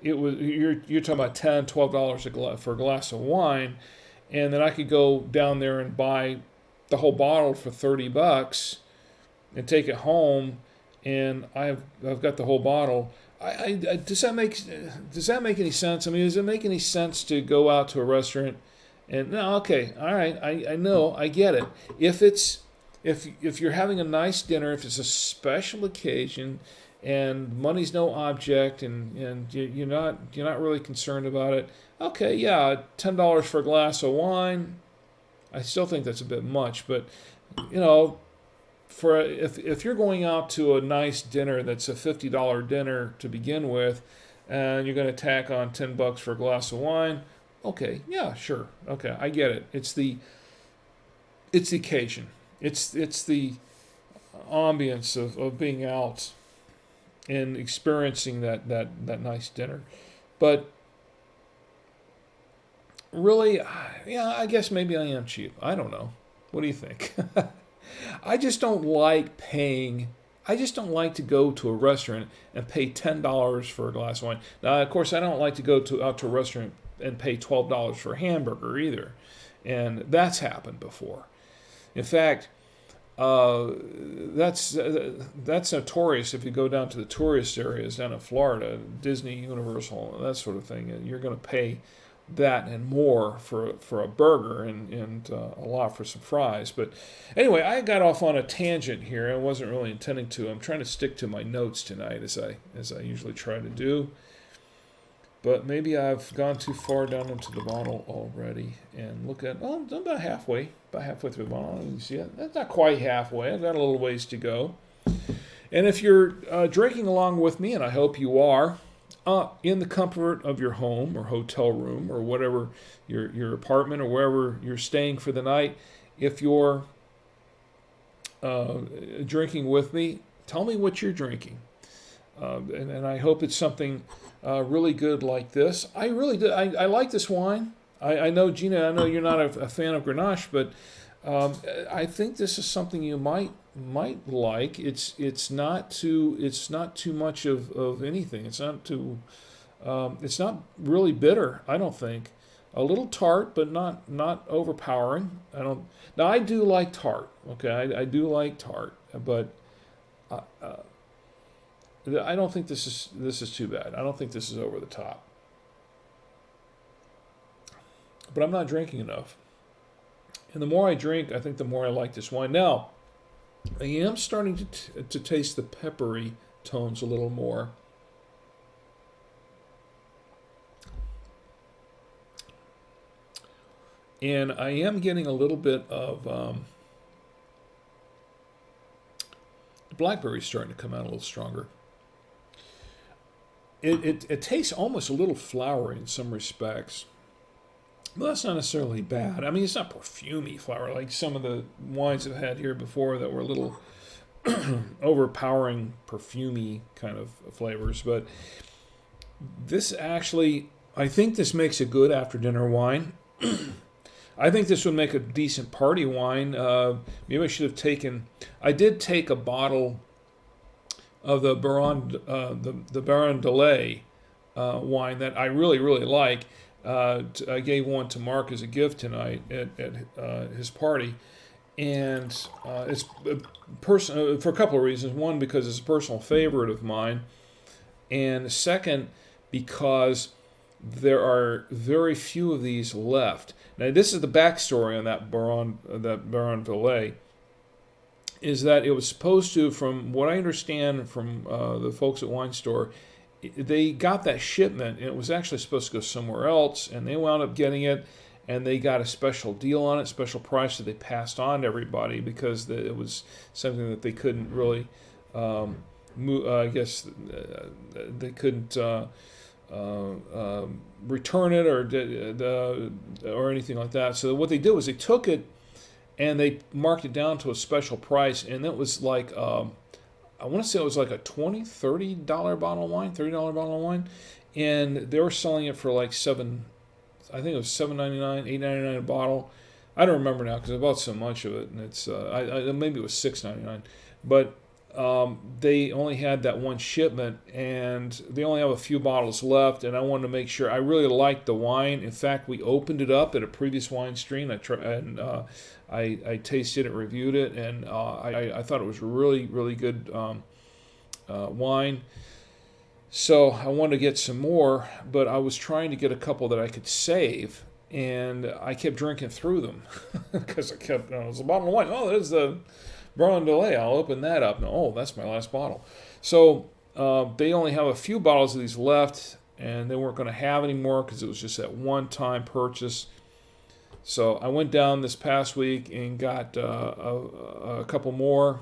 You're talking about $10, $12 for a glass of wine, and then I could go down there and buy the whole bottle for $30 and take it home, and I've got the whole bottle. Does that make any sense? I mean, does it make any sense to go out to a restaurant and no? Okay, all right, I know, I get it. If you're having a nice dinner, if it's a special occasion, and money's no object, and you're not really concerned about it. Okay, yeah, $10 for a glass of wine. I still think that's a bit much, but if you're going out to a nice dinner that's a $50 dinner to begin with, and you're going to tack on $10 for a glass of wine, okay, yeah, sure, okay, I get it. It's the occasion. It's the ambience of being out and experiencing that nice dinner. But really, yeah, I guess maybe I am cheap. I don't know. What do you think? I just don't like to go to a restaurant and pay $10 for a glass of wine. Now, of course, I don't like to go out to a restaurant and pay $12 for a hamburger either. And that's happened before. In fact, that's notorious. If you go down to the tourist areas down in Florida, Disney, Universal, that sort of thing, you're going to pay that and more for a burger and a lot for some fries. But anyway, I got off on a tangent here. I wasn't really intending to. I'm trying to stick to my notes tonight as I usually try to do. But maybe I've gone too far down into the bottle already. And look at, I'm about halfway through the bottle. You see it? That's not quite halfway. I've got a little ways to go. And if you're drinking along with me, and I hope you are, in the comfort of your home or hotel room or whatever, your apartment or wherever you're staying for the night, if you're drinking with me, tell me what you're drinking. And I hope it's something really good like this. I really do. I like this wine. I know, Gina, I know you're not a fan of Grenache, but I think this is something you might like. It's not too much of anything. It's not really bitter, I don't think. A little tart, but not overpowering. Now I do like tart. Okay, I do like tart, but I don't think this is too bad. I don't think this is over the top. But I'm not drinking enough. And the more I drink, I think the more I like this wine. Now, I am starting to taste the peppery tones a little more. And I am getting a little bit of blackberry starting to come out a little stronger. It tastes almost a little flowery in some respects. Well, that's not necessarily bad. I mean, it's not perfumey flower like some of the wines I've had here before that were a little overpowering perfumey kind of flavors. But this actually, I think this makes a good after dinner wine. I think this would make a decent party wine. Maybe I should have taken. I did take a bottle of the Baron Delay wine that I really like. I gave one to Mark as a gift tonight at his party, and it's for a couple of reasons. One, because it's a personal favorite of mine, and second, because there are very few of these left. Now, this is the backstory on that Baron Delay. Is that it was supposed to, from what I understand from the folks at Wine Store, they got that shipment, and it was actually supposed to go somewhere else, and they wound up getting it, and they got a special deal on it, special price that they passed on to everybody because it was something that they couldn't really, I guess they couldn't return it or anything like that. So what they did was they took it and they marked it down to a special price, and it was like I want to say it was like a $20, $30 bottle of wine, $30 bottle of wine, and they were selling it for like I think it was $7.99, $8.99 a bottle. I don't remember now because I bought so much of it, and it's maybe it was $6.99, but they only had that one shipment, and they only have a few bottles left, and I wanted to make sure. I really liked the wine. In fact, we opened it up at a previous wine stream. I tasted it, reviewed it, and I thought it was really good wine. So I wanted to get some more, but I was trying to get a couple that I could save, and I kept drinking through them because it was a bottle of wine. Oh, there's the Baron Delay. I'll open that up. Oh, that's my last bottle. So they only have a few bottles of these left, and they weren't going to have any more because it was just that one-time purchase. So I went down this past week and got a couple more,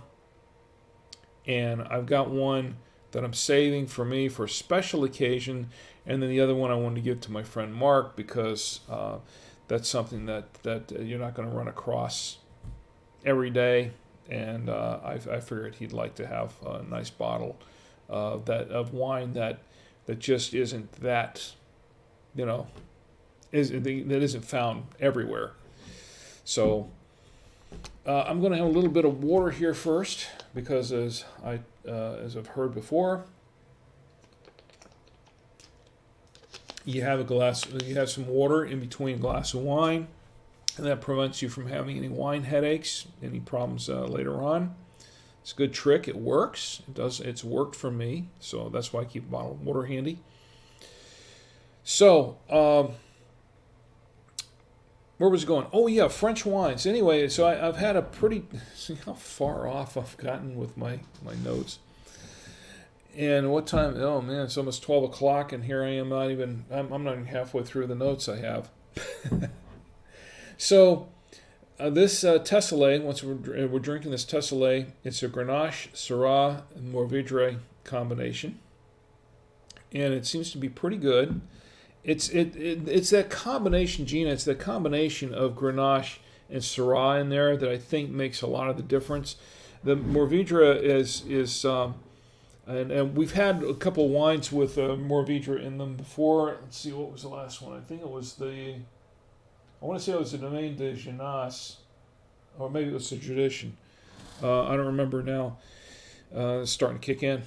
and I've got one that I'm saving for me for a special occasion, and then the other one I wanted to give to my friend Mark because that's something that you're not going to run across every day. And I figured he'd like to have a nice bottle of wine that just isn't that, that isn't found everywhere. So I'm going to have a little bit of water here first because as I've heard before, you have some water in between a glass of wine. And that prevents you from having any wine headaches, any problems later on. It's a good trick. It works. It's worked for me. So that's why I keep a bottle of water handy. So, where was it going? Oh, yeah, French wines. Anyway, so I've had a pretty... See how far off I've gotten with my notes. And what time? Oh, man, it's almost 12 o'clock, and here I am. I'm not even halfway through the notes I have. So, this Tessellae, once we're drinking this Tessellae, it's a Grenache, Syrah, and Mourvedre combination, and it seems to be pretty good. It's that combination, Gina. It's that combination of Grenache and Syrah in there that I think makes a lot of the difference. The Mourvedre is and we've had a couple of wines with Mourvedre in them before. Let's see, what was the last one? I think it was I want to say it was the Domaine de Genasse, or maybe it was the Tradition. I don't remember now. It's starting to kick in.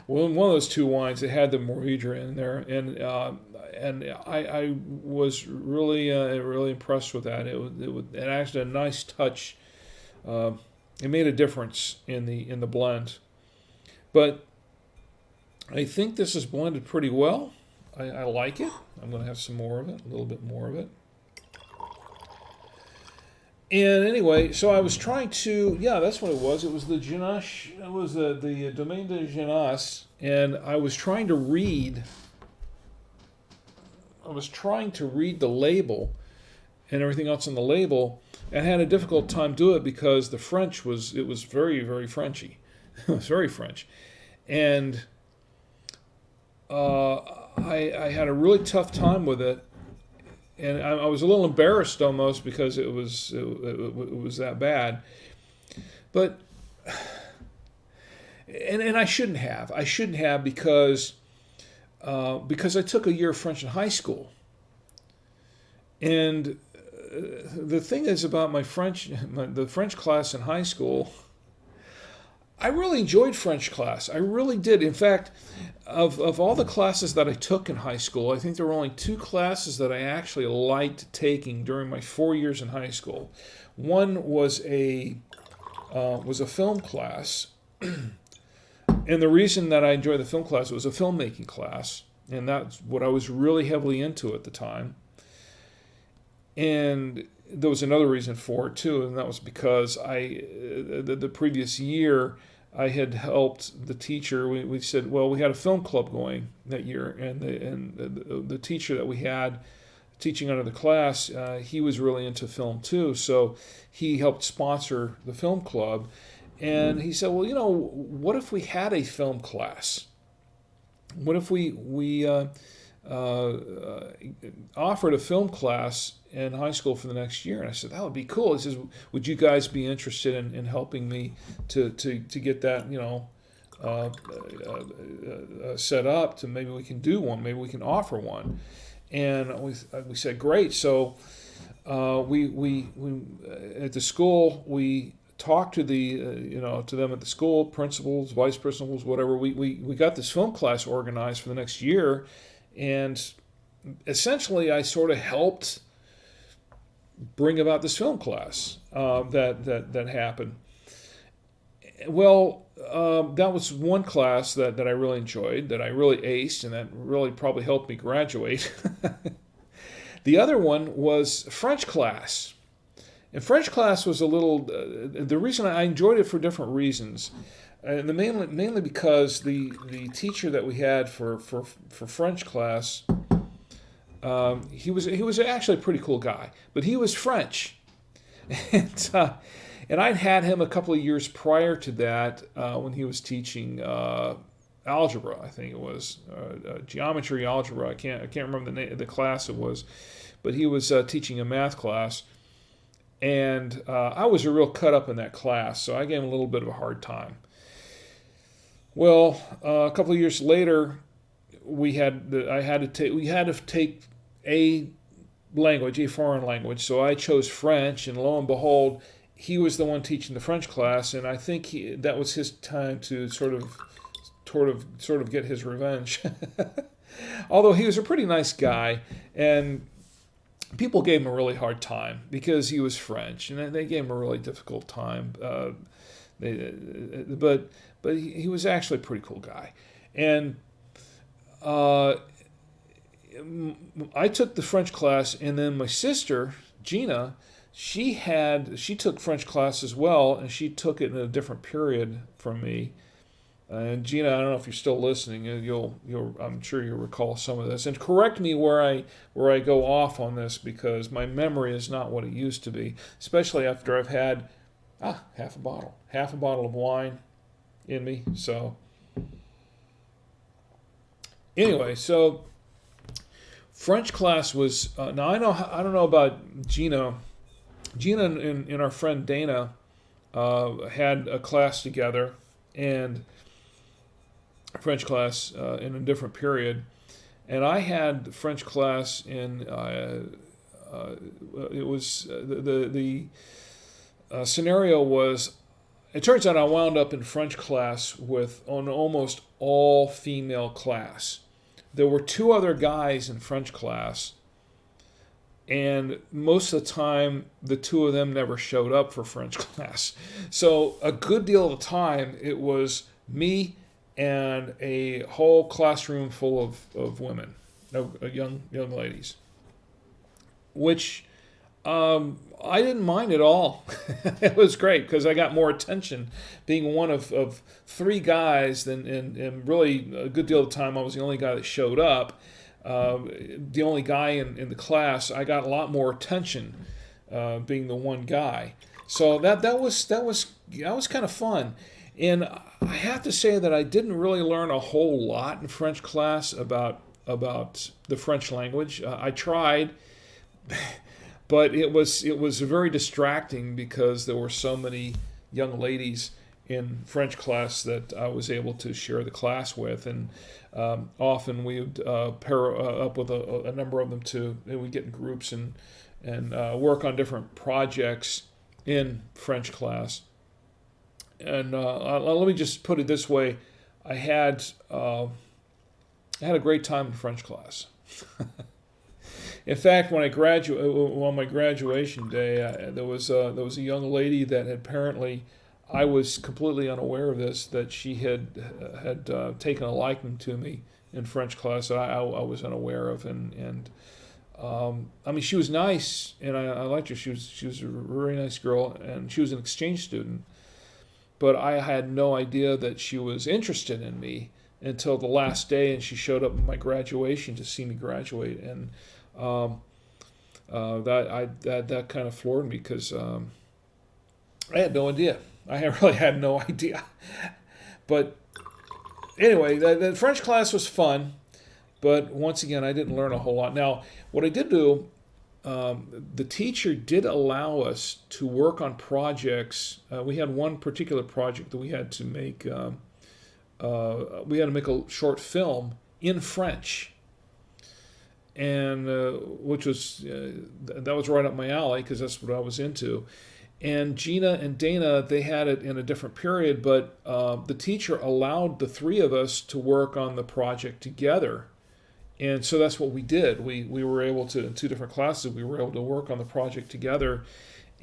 Well, in one of those two wines, it had the Mourvedre in there, and I was really impressed with that. It actually had a nice touch. It made a difference in the blend, but I think this is blended pretty well. I like it. I'm going to have some more of it, a little bit more of it. And anyway, so I was trying to, that's what it was. It was the Genache, it was the Domaine de Genasse, and I was trying to read the label and everything else on the label, and had a difficult time doing it because the French was very, very Frenchy. It was very French. And I had a really tough time with it, and I was a little embarrassed almost because it was that bad. But and I shouldn't have. I shouldn't have because I took a year of French in high school. And the thing is about the French class in high school, I really enjoyed French class. I really did. In fact, of all the classes that I took in high school, I think there were only 2 classes that I actually liked taking during my 4 years in high school. One was a film class, and the reason that I enjoyed the film class, it was a filmmaking class, and that's what I was really heavily into at the time. And there was another reason for it too, and that was because the previous year I had helped the teacher. We said, well, we had a film club going that year, and the teacher that we had teaching under the class, he was really into film too, so he helped sponsor the film club. And he said, well, what if we had a film class? What if we offered a film class in high school for the next year? And I said, that would be cool. He says, would you guys be interested in helping me to get that, set up to maybe we can do one, maybe we can offer one? And we said, great. So we at the school, we talked to to them at the school, principals, vice principals, whatever. We got this film class organized for the next year, and essentially I sort of helped bring about this film class that happened. Well, that was one class that I really enjoyed, that I really aced, and that really probably helped me graduate. The other one was French class. And French class was a little, the reason I enjoyed it for different reasons. And mainly because the teacher that we had for French class, he was actually a pretty cool guy, but he was French. And I'd had him a couple of years prior to that when he was teaching algebra. I think it was geometry, algebra. I can't remember the class it was, but he was teaching a math class, and I was a real cut up in that class, so I gave him a little bit of a hard time. Well, a couple of years later, we had to take a language, a foreign language. So I chose French, and lo and behold, he was the one teaching the French class, and I think that was his time to sort of get his revenge. Although he was a pretty nice guy, and people gave him a really hard time because he was French, and they gave him a really difficult time. But he was actually a pretty cool guy, and I took the French class, and then my sister Gina, she took French class as well, and she took it in a different period from me. And Gina, I don't know if you're still listening. I'm sure you'll recall some of this, and correct me where I go off on this, because my memory is not what it used to be, especially after I've had half a bottle of wine in me. So anyway, so French class was now I don't know about Gina. Gina and our friend Dana had a class together, and French class in a different period, and I had French class in it was the scenario was, it turns out I wound up in French class with an almost all female class. There were 2 other guys in French class, and most of the time the 2 of them never showed up for French class. So a good deal of the time it was me and a whole classroom full of women, young ladies, which I didn't mind at all. It was great because I got more attention being one of 3 guys, and really a good deal of the time I was the only guy that showed up. the only guy in the class, I got a lot more attention being the one guy. So that was kind of fun. And I have to say that I didn't really learn a whole lot in French class about the French language. I tried, but it was very distracting because there were so many young ladies in French class that I was able to share the class with, and often we would pair up with a number of them too, and we'd get in groups and work on different projects in French class. And let me just put it this way: I had a great time in French class. In fact, when I on my graduation day, there was a young lady that had apparently, I was completely unaware of this, that she had taken a liking to me in French class that I was unaware of, and I mean, she was nice, and I liked her. She was a very nice girl, and she was an exchange student. But I had no idea that she was interested in me until the last day, and she showed up at my graduation to see me graduate, and that kind of floored me because I had no idea. I really had no idea. But anyway, the French class was fun, but once again, I didn't learn a whole lot. Now, what I did do, the teacher did allow us to work on projects. We had one particular project that we had to make. We had to make a short film in French, and which was that was right up my alley because that's what I was into. And Gina and Dana, they had it in a different period, but the teacher allowed the three of us to work on the project together. And so that's what we did. We were able to, in two different classes, we were able to work on the project together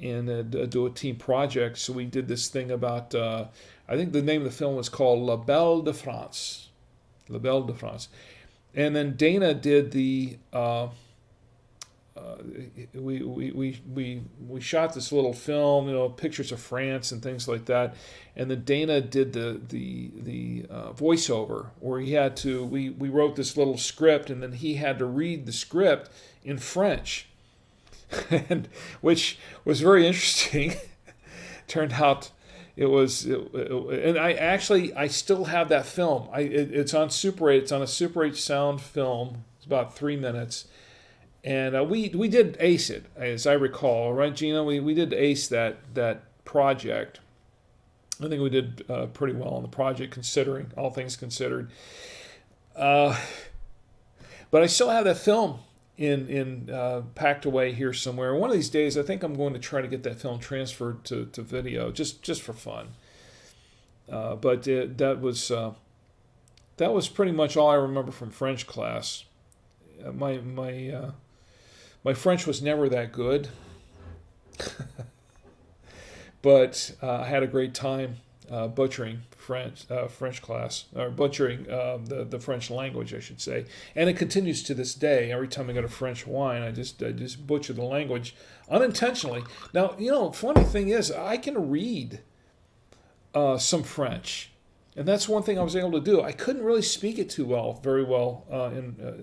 and do a team project. So we did this thing about, I think the name of the film was called La Belle de France. La Belle de France. And then Dana did the, we shot this little film, pictures of France and things like that, and then Dana did the voiceover where he had to. We wrote this little script, and then he had to read the script in French, and which was very interesting. Turned out it was, and I still have that film. It's on Super 8. It's on a Super 8 sound film. It's about 3 minutes. And we did ace it, as I recall, right, Gina? We did ace that project. I think we did pretty well on the project, considering all things considered. But I still have that film in packed away here somewhere. One of these days, I think I'm going to try to get that film transferred to video, just for fun. But that was pretty much all I remember from French class. My French was never that good, but I had a great time butchering French class, or butchering the French language, I should say. And it continues to this day. Every time I go to French wine, I just butcher the language unintentionally. Now, funny thing is, I can read some French. And that's one thing I was able to do. I couldn't really speak it very well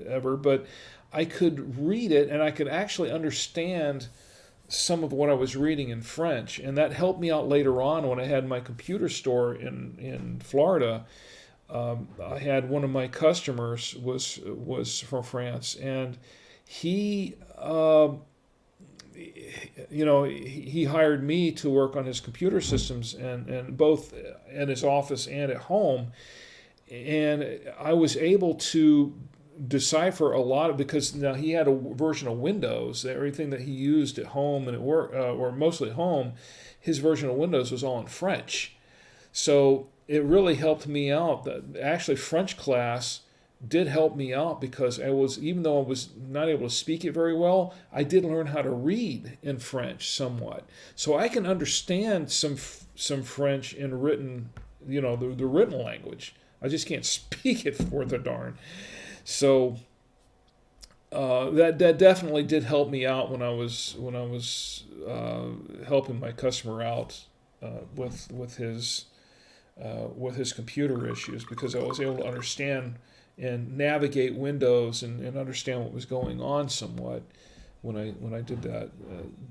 ever, but I could read it, and I could actually understand some of what I was reading in French, and that helped me out later on when I had my computer store in Florida. I had one of my customers was from France, and he he hired me to work on his computer systems and both in his office and at home, and I was able to decipher a lot because now he had a version of Windows. Everything that he used at home and at work, or mostly at home, his version of Windows was all in French. So it really helped me out. Actually, French class did help me out because even though I was not able to speak it very well, I did learn how to read in French somewhat. So I can understand some French in written, the written language. I just can't speak it for the darn. So that definitely did help me out when I was helping my customer out with his computer issues, because I was able to understand and navigate windows and understand what was going on somewhat when I did that.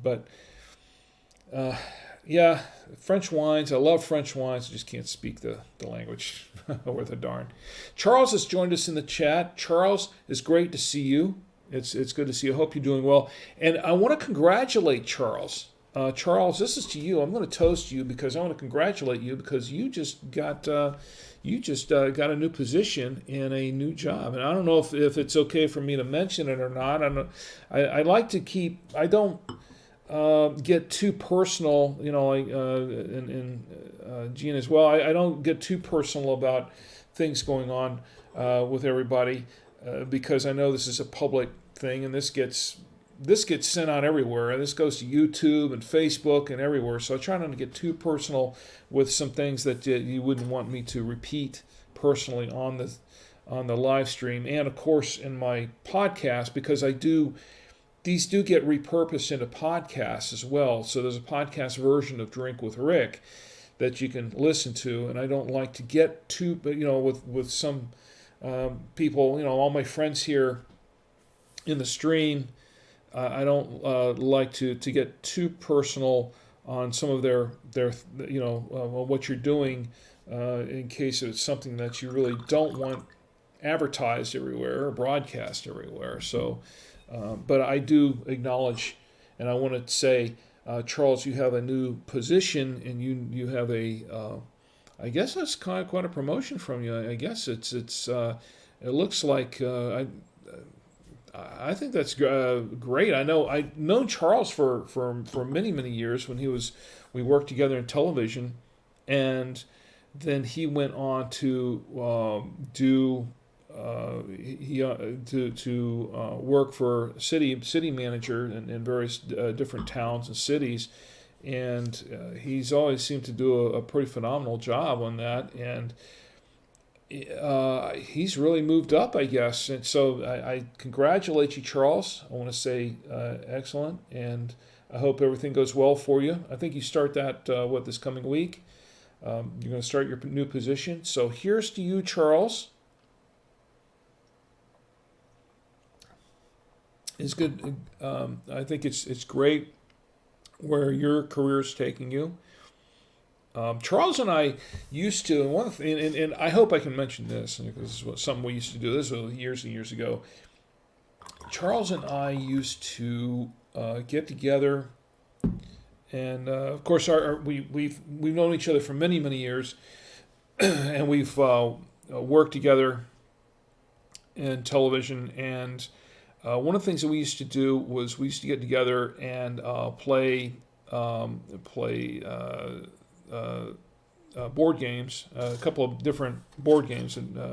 But yeah, French wines. I love French wines. I just can't speak the language worth a darn. Charles has joined us in the chat. Charles, it's great to see you. It's good to see you. I hope you're doing well. And I want to congratulate Charles. Charles, this is to you. I'm going to toast you because I want to congratulate you because you just got a new position in a new job. And I don't know if it's okay for me to mention it or not. I like to keep. I don't get too personal. And Gene as well. I don't get too personal about things going on with everybody because I know this is a public thing, and this gets sent out everywhere. This goes to YouTube and Facebook and everywhere. So I try not to get too personal with some things that you wouldn't want me to repeat personally on the live stream, and of course in my podcast, because these do get repurposed into podcasts as well. So there's a podcast version of Drink with Rick that you can listen to, and I don't like to get too, with some people, all my friends here in the stream. I don't like to get too personal on some of their what you're doing in case it's something that you really don't want advertised everywhere or broadcast everywhere. So, but I do acknowledge, and I want to say, Charles, you have a new position, and you have I guess that's kind of quite a promotion from you. I guess it looks like I think that's great. I've known Charles for many years when we worked together in television, and then he went on to work for city manager in various different towns and cities, and he's always seemed to do a pretty phenomenal job on that, and he's really moved up, I guess. And so I congratulate you, Charles. I want to say excellent, and I hope everything goes well for you. I think you start that this coming week. You're going to start your new position. So here's to you, Charles. It's good. I think it's great where your career is taking you. Charles and I used to, and I hope I can mention this because this is something we used to do. This was years and years ago. Charles and I used to get together, and of course, we've known each other for many years, and we've worked together in television. And one of the things that we used to do was we used to get together and play board games, a couple of different board games, and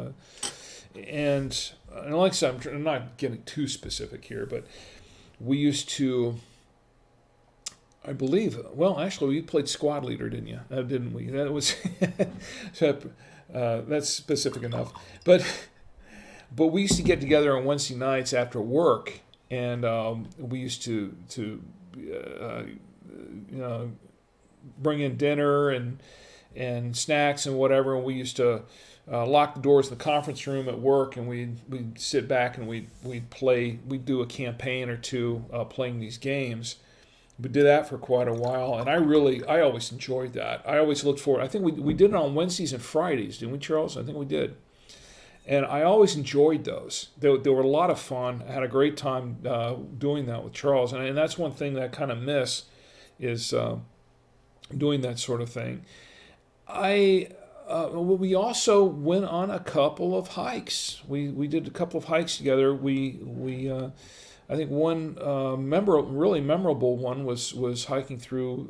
like I said, I'm not getting too specific here, but we used to, I believe, well, actually, you played squad leader, didn't you? Didn't we? That was that's specific enough, but we used to get together on Wednesday nights after work, and we used to bring in dinner and snacks and whatever, and we used to lock the doors in the conference room at work, and we'd sit back and we'd do a campaign or two playing these games. We did that for quite a while, and I always enjoyed that. I always looked forward. I think we did it on Wednesdays and Fridays, didn't we, Charles? I think we did. And I always enjoyed those. They were a lot of fun. I had a great time doing that with Charles, and that's one thing that I kind of miss is doing that sort of thing. We also went on a couple of hikes. We did a couple of hikes together. I think one really memorable one was hiking through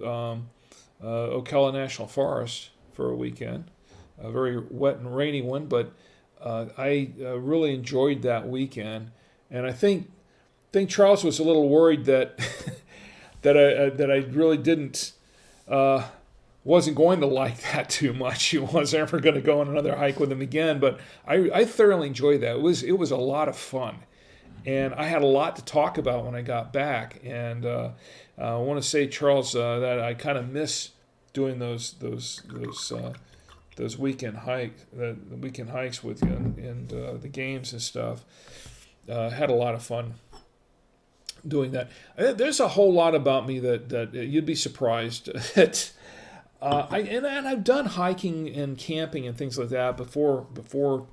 Ocala National Forest for a weekend. A very wet and rainy one, but I really enjoyed that weekend. And I think Charles was a little worried that I really didn't. Wasn't going to like that too much. He wasn't ever going to go on another hike with him again. But I thoroughly enjoyed that. It was a lot of fun, and I had a lot to talk about when I got back. And I want to say, Charles, that I kind of miss doing those those weekend hikes with you and the games and stuff. Had a lot of fun doing that. There's a whole lot about me that you'd be surprised at. And I've done hiking and camping and things like that before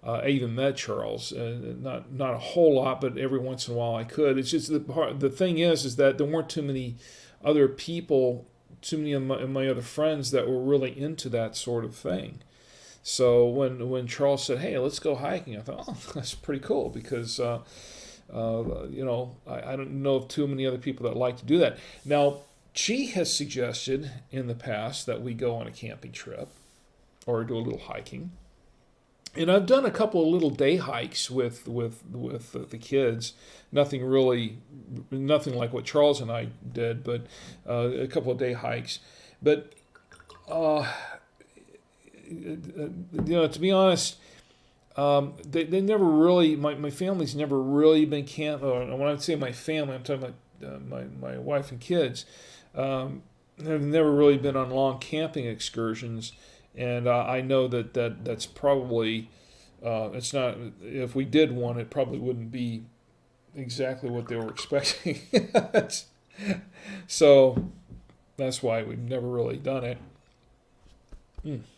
I even met Charles. Not a whole lot, but every once in a while I could. It's just the thing is that there weren't too many other people, too many of my other friends that were really into that sort of thing. So when Charles said, "Hey, let's go hiking," I thought, "Oh, that's pretty cool," because I don't know of too many other people that like to do that. Now, she has suggested in the past that we go on a camping trip or do a little hiking. And I've done a couple of little day hikes with the kids. Nothing like what Charles and I did, but a couple of day hikes. But to be honest, they never really. My family's never really been camp. When I say my family, I'm talking about my wife and kids. Have never really been on long camping excursions, and I know that's probably it's not. If we did one, it probably wouldn't be exactly what they were expecting. So that's why we've never really done it.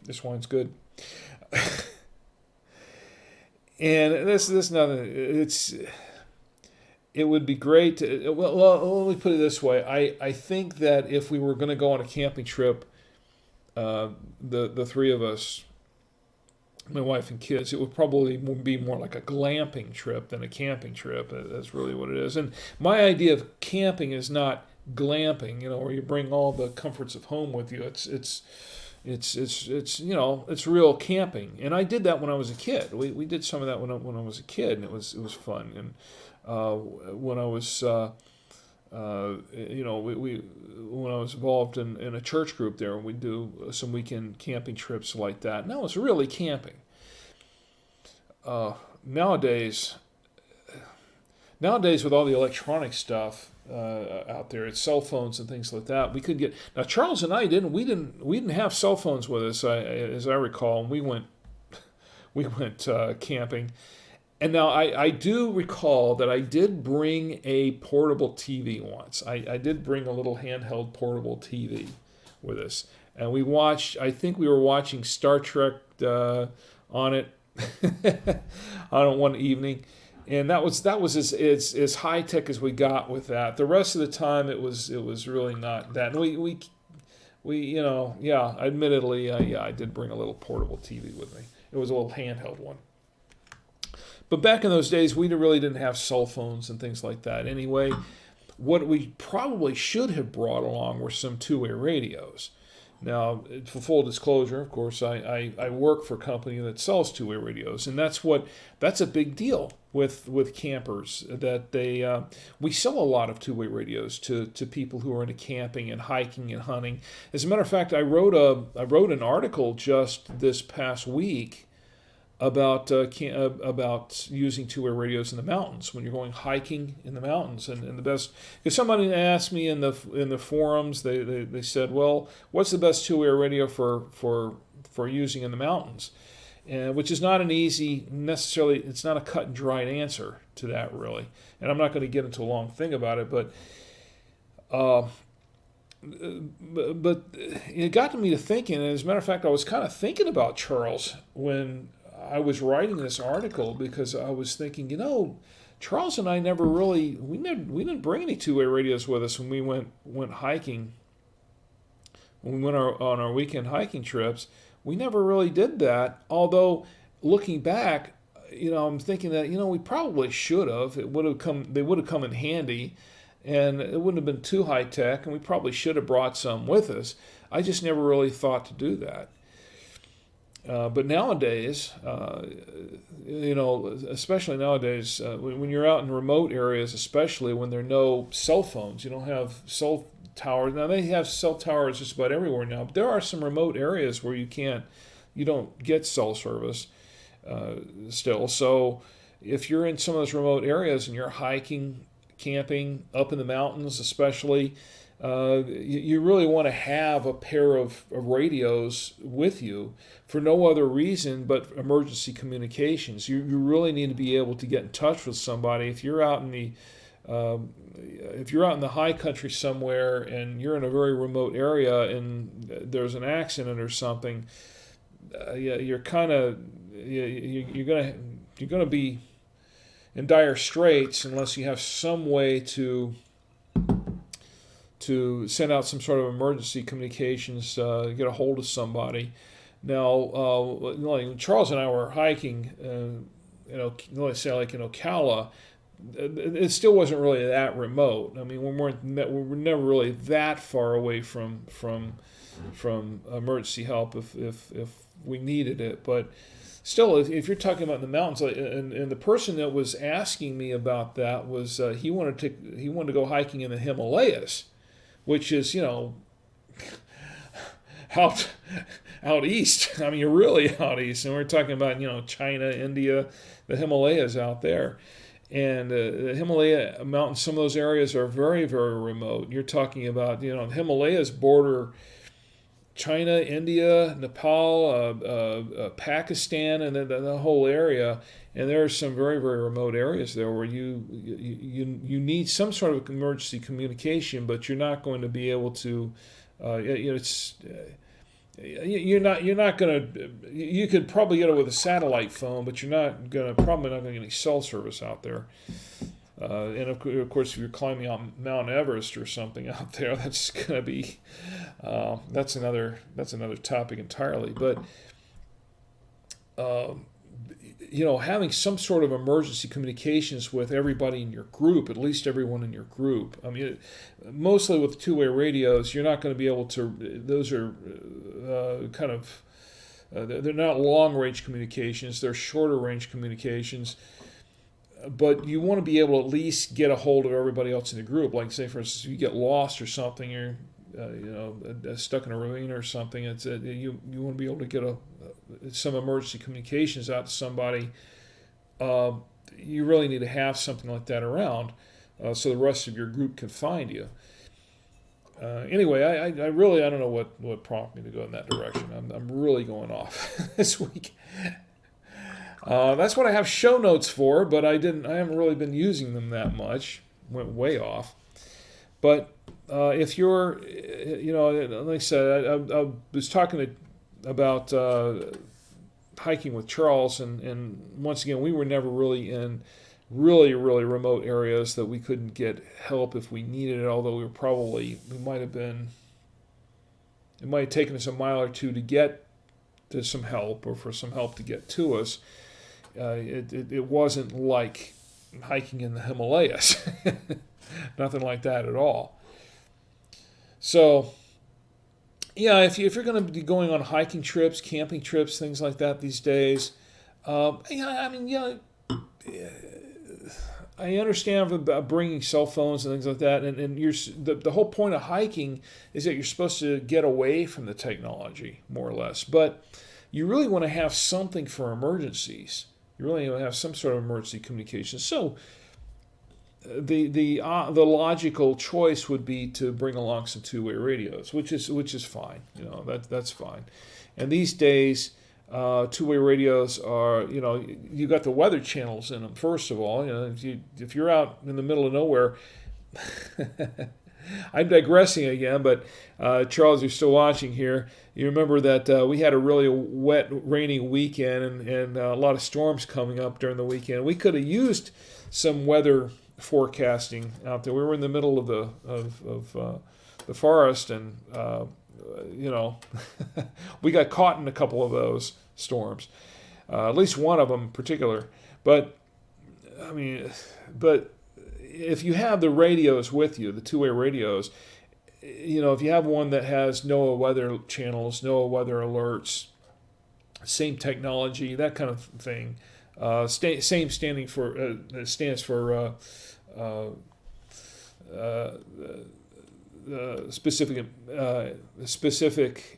This wine's good. And this nothing. It would be great to, well, let me put it this way. I think that if we were going to go on a camping trip, the three of us, my wife and kids, it would probably be more like a glamping trip than a camping trip. That's really what it is. And my idea of camping is not glamping, where you bring all the comforts of home with you. It's real camping. And I did that when I was a kid. We did some of that when I was a kid, and it was fun. And when I was when I was involved in a church group there, we do some weekend camping trips like that. No, it's really camping. Nowadays with all the electronic stuff out there, it's cell phones and things like that. We could get now. Charles and I didn't have cell phones with us, as I recall, and we went camping. And now I do recall that I did bring a portable TV once. I did bring a little handheld portable TV with us. And we watched, I think we were watching Star Trek on it on one evening. And that was as high tech as we got with that. The rest of the time it was really not that. And admittedly, I did bring a little portable TV with me. It was a little handheld one. But back in those days, we really didn't have cell phones and things like that. Anyway, what we probably should have brought along were some two-way radios. Now, for full disclosure, of course, I work for a company that sells two-way radios, and that's a big deal with campers. That we sell a lot of two-way radios to people who are into camping and hiking and hunting. As a matter of fact, I wrote an article just this past week about using two-way radios in the mountains when you're going hiking in the mountains, and the best, because somebody asked me in the forums, they said, well, what's the best two-way radio for using in the mountains, and which is not an easy necessarily, it's not a cut and dried answer to that really, and I'm not going to get into a long thing about it, but it got me to thinking, and as a matter of fact, I was kind of thinking about Charles when I was writing this article, because I was thinking, Charles and I we didn't bring any two-way radios with us when we went hiking. When we went on our weekend hiking trips, we never really did that. Although looking back, I'm thinking that we probably should have. They would have come in handy, and it wouldn't have been too high tech, and we probably should have brought some with us. I just never really thought to do that. But nowadays, especially nowadays, when you're out in remote areas, especially when there are no cell phones, you don't have cell towers. Now, they have cell towers just about everywhere now, but there are some remote areas where you don't get cell service still. So if you're in some of those remote areas and you're hiking, camping, up in the mountains especially, you really want to have a pair of radios with you for no other reason but emergency communications. You really need to be able to get in touch with somebody. If you're out in the high country somewhere and you're in a very remote area and there's an accident or something, you're gonna be in dire straits unless you have some way to send out some sort of emergency communications, get a hold of somebody. Now, like Charles and I were hiking, let's say like in Ocala. It still wasn't really that remote. I mean, we were never really that far away from emergency help if we needed it. But still, if you're talking about the mountains, and the person that was asking me about that was he wanted to go hiking in the Himalayas, which is out east. I mean, you're really out east, and we're talking about China, India, the Himalayas out there. And the Himalaya mountains, some of those areas are very, very remote. You're talking about, the Himalayas border China, India, Nepal, Pakistan, and the whole area. And there are some very, very remote areas there where you need some sort of emergency communication, but you're not going to be able to. You're not going to. You could probably get it with a satellite phone, but you're probably not going to get any cell service out there. And of course, if you're climbing out Mount Everest or something out there, that's going to be that's another topic entirely. But having some sort of emergency communications with everybody in your group, at least everyone in your group. I mean, mostly with two-way radios, you're not going to be able to. Those are they're not long-range communications. They're shorter-range communications. But you want to be able to at least get a hold of everybody else in the group. Like, say, for instance, if you get lost or something, you're stuck in a ravine or something. You want to be able to get some emergency communications out to somebody. You really need to have something like that around so the rest of your group can find you. Anyway, I don't know what prompted me to go in that direction. I'm really going off this week. That's what I have show notes for, but I haven't really been using them that much. Went way off. But if you're, like I said, I was talking about hiking with Charles, and once again, we were never really in really, really remote areas that we couldn't get help if we needed it, although it might have taken us a mile or two to get to some help, or for some help to get to us. It wasn't like hiking in the Himalayas. Nothing like that at all. So, yeah, if you're going to be going on hiking trips, camping trips, things like that these days, I understand about bringing cell phones and things like that, and the whole point of hiking is that you're supposed to get away from the technology, more or less. But you really want to have something for emergencies. You really want to have some sort of emergency communication. So the logical choice would be to bring along some two-way radios, which is fine. That's fine. And these days, two-way radios are, you got the weather channels in them. First of all, if you're out in the middle of nowhere, I'm digressing again, but Charles, you're still watching here. You remember that we had a really wet, rainy weekend and a lot of storms coming up during the weekend. We could have used some weather forecasting out there. We were in the middle of the forest, and we got caught in a couple of those storms, at least one of them in particular. But if you have the radios with you, the two-way radios, if you have one that has NOAA weather channels, NOAA weather alerts, same technology, that kind of thing, same stands for specific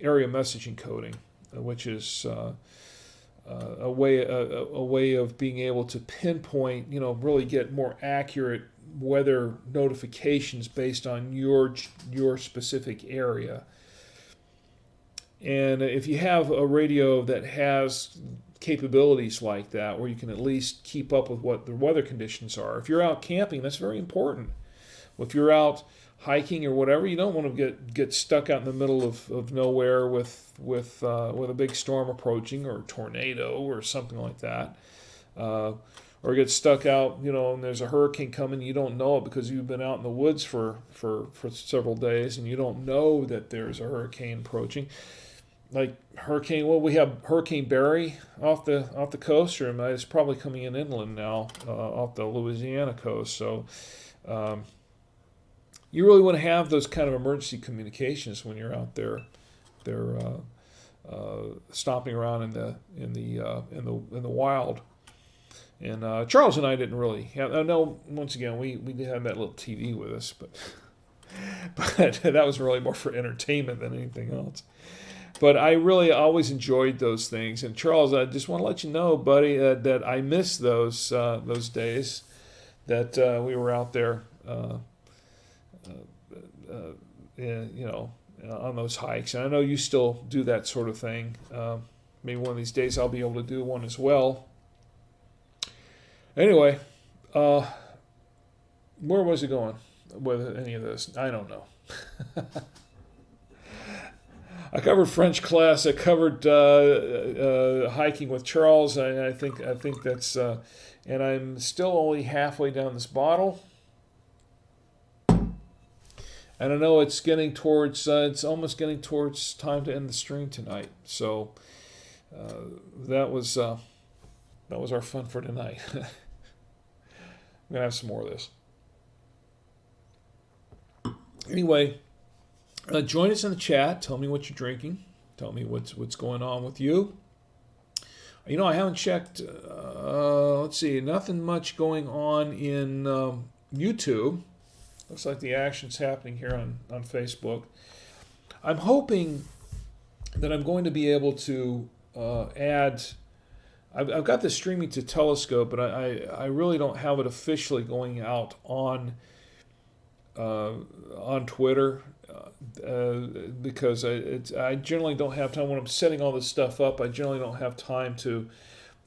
area messaging coding, which is a way of being able to pinpoint, really get more accurate weather notifications based on your specific area. And if you have a radio that has capabilities like that, where you can at least keep up with what the weather conditions are. If you're out camping, that's very important. If you're out hiking or whatever, you don't want to get stuck out in the middle of nowhere with a big storm approaching, or a tornado or something like that. Or get stuck out, and there's a hurricane coming, you don't know it because you've been out in the woods for several days, and you don't know that there's a hurricane approaching. Like we have Hurricane Barry off the coast, or it's probably coming inland now off the Louisiana coast. So you really want to have those kind of emergency communications when you're out there. They're stomping around in the wild. And Charles and I didn't really have. I know, once again, we did have that little TV with us, but that was really more for entertainment than anything else. But I really always enjoyed those things. And Charles, I just want to let you know, buddy, that I miss those days that we were out there, on those hikes. And I know you still do that sort of thing. Maybe one of these days I'll be able to do one as well. Anyway, where was it going with any of this? I don't know. I covered French class. I covered hiking with Charles. I think that's, and I'm still only halfway down this bottle. And I know it's getting towards. It's almost getting towards time to end the stream tonight. So that was our fun for tonight. I'm gonna have some more of this. Anyway. Join us in the chat. Tell me what you're drinking. Tell me what's going on with you. I haven't checked. Let's see. Nothing much going on in YouTube. Looks like the action's happening here on Facebook. I'm hoping that I'm going to be able to add. I've got this streaming to Telescope, but I really don't have it officially going out on Twitter. Because I generally don't have time when I'm setting all this stuff up. I generally don't have time to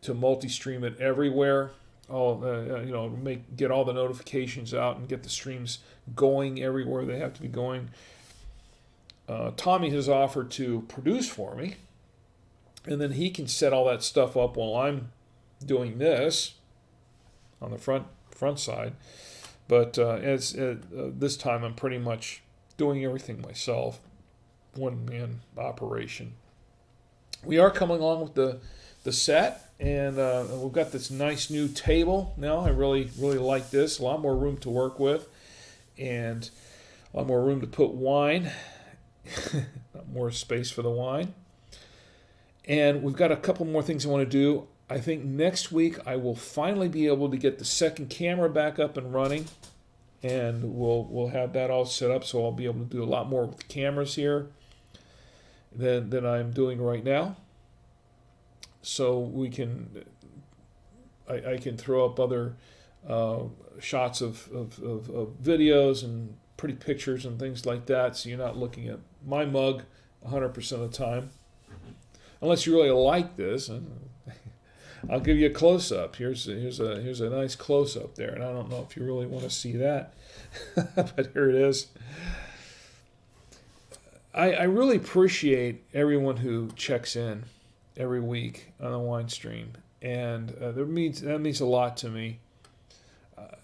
multi-stream it everywhere. Get all the notifications out and get the streams going everywhere they have to be going. Tommy has offered to produce for me, and then he can set all that stuff up while I'm doing this on the front side. But this time I'm pretty much doing everything myself, one-man operation. We are coming along with the set, and we've got this nice new table now. I really like this. A lot more room to work with, and a lot more room to put wine. More space for the wine. And we've got a couple more things I want to do. I think next week I will finally be able to get the second camera back up and running. And we'll have that all set up, so I'll be able to do a lot more with the cameras here than I'm doing right now. So I can throw up other shots of videos and pretty pictures and things like that, so you're not looking at my mug 100% of the time. Unless you really like this, I'll give you a close-up. Here's a nice close-up there, and I don't know if you really want to see that, but here it is. I really appreciate everyone who checks in every week on the wine stream, and that means a lot to me.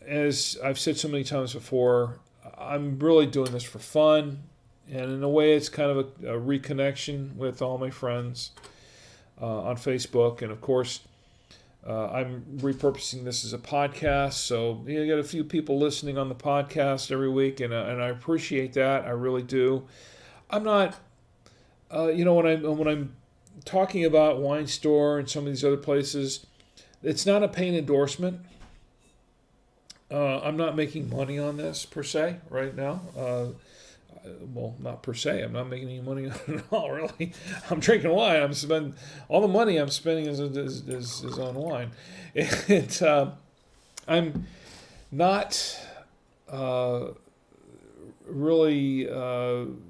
As I've said so many times before, I'm really doing this for fun, and in a way it's kind of a reconnection with all my friends on Facebook, and of course I'm repurposing this as a podcast, so you get a few people listening on the podcast every week, and I appreciate that. I really do. I'm not, when I'm talking about Wine Store and some of these other places, it's not a paid endorsement. I'm not making money on this per se right now. Well, not per se. I'm not making any money on it at all, really. I'm drinking wine. I'm spending all the money I'm spending is on wine. I'm not uh, really, I'm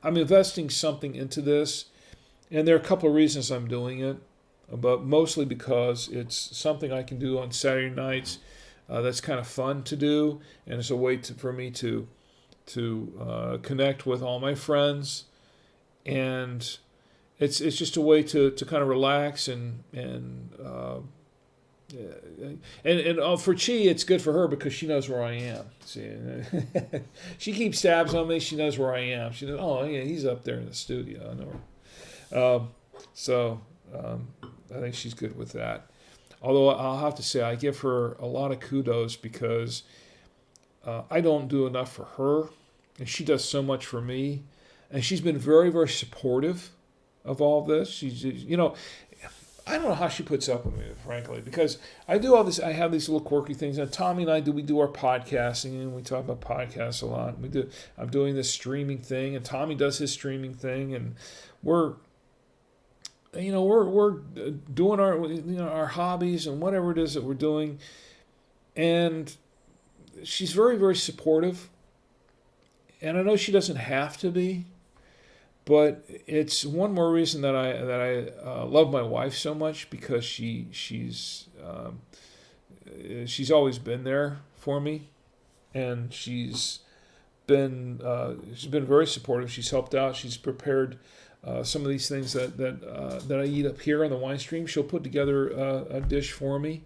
investing something into this, and there are a couple of reasons I'm doing it, but mostly because it's something I can do on Saturday nights. That's kind of fun to do, and it's a way for me to connect with all my friends, and it's just a way to kind of relax and for Chi, it's good for her because she knows where I am. See, she keeps tabs on me. She knows where I am. She knows, oh yeah, he's up there in the studio. I know her. I think she's good with that. Although I'll have to say, I give her a lot of kudos because I don't do enough for her, and she does so much for me. And she's been very, very supportive of all this. I don't know how she puts up with me, frankly, because I do all this. I have these little quirky things, and Tommy and I do our podcasting, and we talk about podcasts a lot. I'm doing this streaming thing, and Tommy does his streaming thing, and we're doing our hobbies and whatever it is that we're doing, and she's very, very supportive. And I know she doesn't have to be, but it's one more reason that I love my wife so much, because she's always been there for me, and she's been very supportive. She's helped out. She's prepared some of these things that I eat up here on the wine stream. She'll put together a dish for me,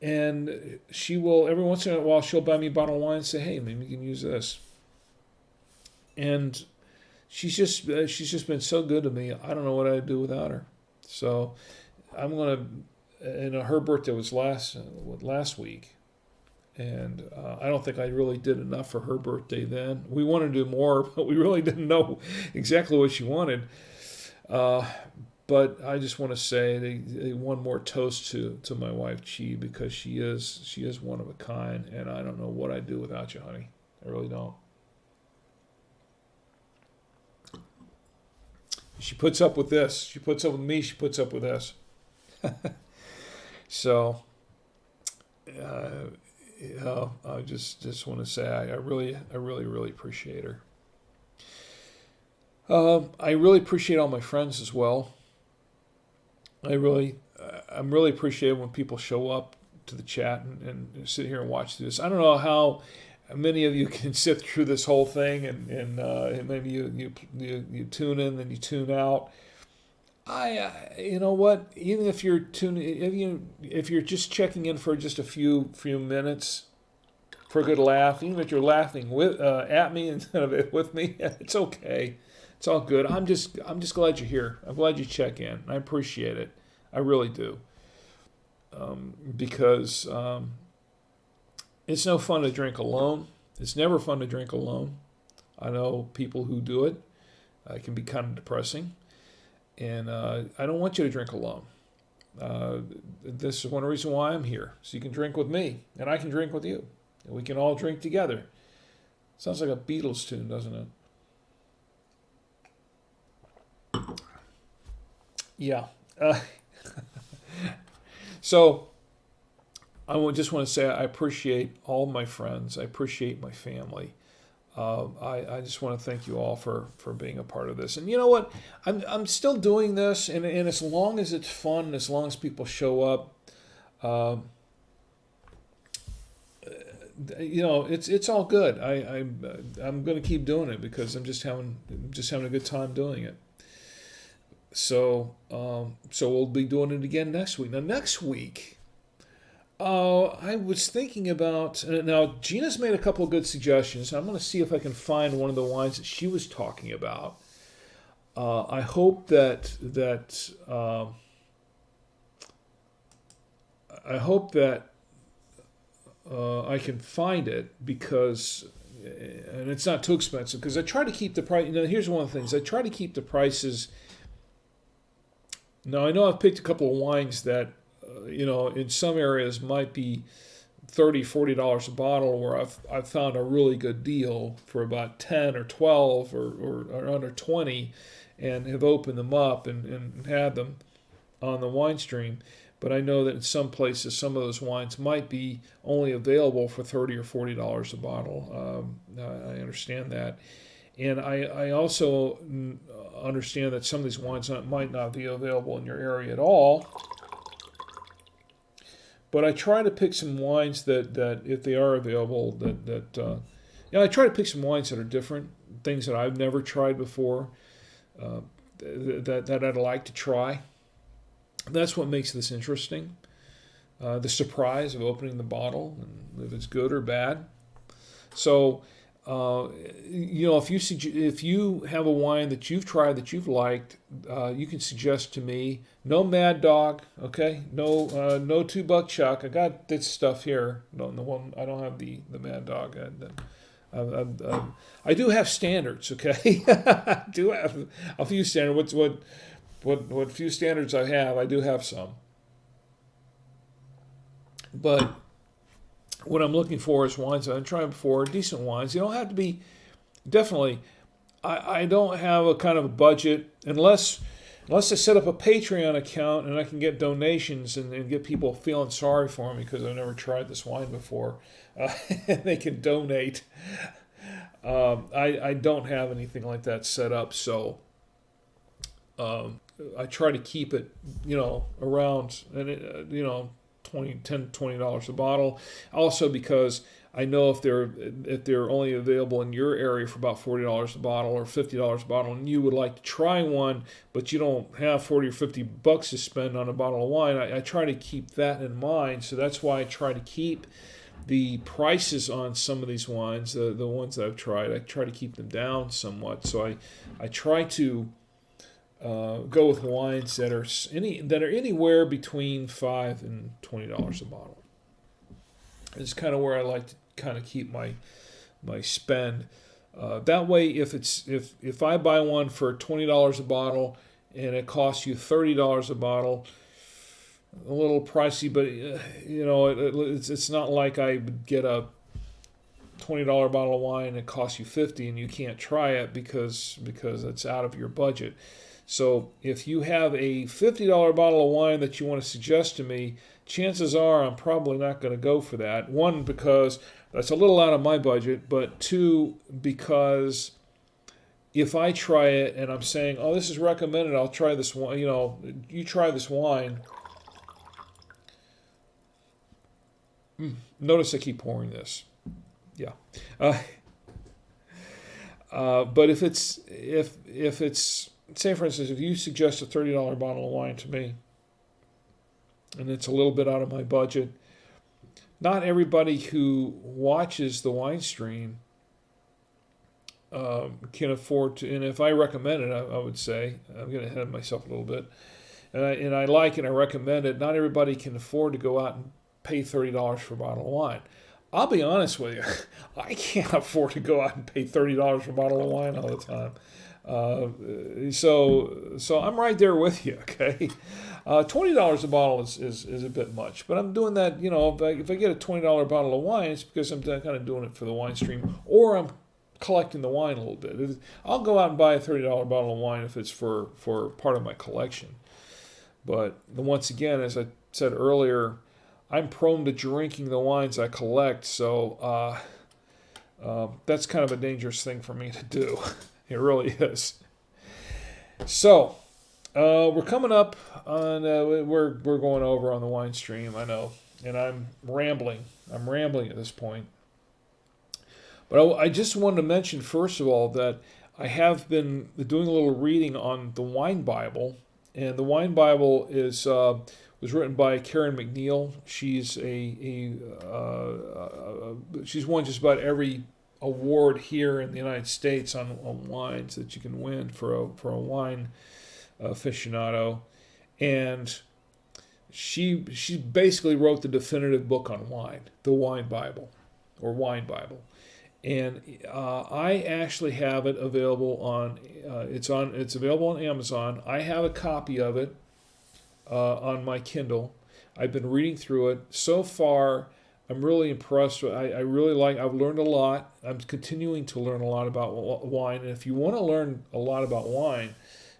and she will every once in a while she'll buy me a bottle of wine and say, "Hey, maybe you can use this." And she's just been so good to me. I don't know what I'd do without her. So I'm gonna. And her birthday was last week, and I don't think I really did enough for her birthday then. We wanted to do more, but we really didn't know exactly what she wanted. But I just want to say one more toast to my wife Chi, because she is one of a kind, and I don't know what I'd do without you, honey. I really don't. She puts up with this. She puts up with me. She puts up with this. So, I just want to say I really appreciate her. I really appreciate all my friends as well. I'm really appreciative when people show up to the chat and sit here and watch this. I don't know how many of you can sit through this whole thing, and maybe you tune in, then you tune out. You know what? Even if you're if you're just checking in for just a few minutes for a good laugh, even if you're laughing at me instead of with me, it's okay. It's all good. I'm just glad you're here. I'm glad you check in. I appreciate it. I really do. Because it's no fun to drink alone. It's never fun to drink alone. I know people who do it. It can be kind of depressing. And I don't want you to drink alone. This is one reason why I'm here. So you can drink with me, and I can drink with you. And we can all drink together. Sounds like a Beatles tune, doesn't it? Yeah. So I just want to say I appreciate all my friends. I appreciate my family. I just want to thank you all for being a part of this. And you know what? I'm still doing this, and as long as it's fun, as long as people show up, it's all good. I'm going to keep doing it because I'm just having a good time doing it. So we'll be doing it again next week. Now next week, I was thinking about, now Gina's made a couple of good suggestions. I'm going to see if I can find one of the wines that she was talking about. I hope that I can find it, because, and it's not too expensive, because I try to keep the price. Here's one of the things. I try to keep the prices. Now, I know I've picked a couple of wines that, in some areas might be $30, $40 a bottle, where I've found a really good deal for about 10 or 12 or under 20, and have opened them up and had them on the wine stream. but I know that in some places, some of those wines might be only available for $30 or $40 a bottle. I understand that. And I also understand that some of these wines might not be available in your area at all. But I try to pick some wines that if they are available, I try to pick some wines that are different, things that I've never tried before, that I'd like to try. That's what makes this interesting. The surprise of opening the bottle and if it's good or bad. So, if you have a wine that you've tried that you've liked, you can suggest to me. No Mad Dog, okay? No $2 Chuck. I got this stuff here. No, the one I don't have the Mad Dog. I do have standards, okay? I do have a few standards. What few standards I have, I do have some. But what I'm looking for is wines that I'm trying for, decent wines. You don't have to be, definitely, I don't have a kind of a budget unless I set up a Patreon account and I can get donations and get people feeling sorry for me because I've never tried this wine before. And they can donate. I don't have anything like that set up, so I try to keep it, around, and $20 a bottle. Also because I know if they're only available in your area for about $40 a bottle or $50 a bottle, and you would like to try one, but you don't have $40 or $50 to spend on a bottle of wine, I try to keep that in mind. So that's why I try to keep the prices on some of these wines, the ones that I've tried, I try to keep them down somewhat. So I try to go with wines that are anywhere between $5 and $20 a bottle. It's kind of where I like to kind of keep my spend. That way, if I buy one for $20 a bottle and it costs you $30 a bottle, a little pricey, but it's not like I would get a $20 bottle of wine and it costs you $50 and you can't try it because it's out of your budget. So if you have a $50 bottle of wine that you want to suggest to me, chances are I'm probably not going to go for that. One, because that's a little out of my budget, but two, because if I try it and I'm saying, oh, this is recommended, I'll try this wine, you try this wine. Notice I keep pouring this. Yeah. But if it's say, for instance, if you suggest a $30 bottle of wine to me, and it's a little bit out of my budget, not everybody who watches the wine stream can afford to. And if I recommend it, I would say, I'm getting ahead of myself a little bit, and I like it, I recommend it. Not everybody can afford to go out and pay $30 for a bottle of wine. I'll be honest with you, I can't afford to go out and pay $30 for a bottle of wine all the time. So I'm right there with you, okay? $20 a bottle is a bit much, but I'm doing that, if I get a $20 bottle of wine, it's because I'm kind of doing it for the wine stream, or I'm collecting the wine a little bit. I'll go out and buy a $30 bottle of wine if it's for part of my collection. But once again, as I said earlier, I'm prone to drinking the wines I collect, so that's kind of a dangerous thing for me to do. It really is. So, we're coming up on, we're going over on the wine stream, I know, and I'm rambling. I'm rambling at this point. But I just wanted to mention, first of all, that I have been doing a little reading on the Wine Bible, and the Wine Bible was written by Karen McNeil. She's she's won just about every award here in the United States on wines that you can win for a wine aficionado, and she basically wrote the definitive book on wine, the Wine Bible, or Wine Bible, and I actually have it available on it's available on Amazon. I have a copy of it on my Kindle. I've been reading through it so far. I'm really impressed. I really like. I've learned a lot. I'm continuing to learn a lot about wine. And if you want to learn a lot about wine,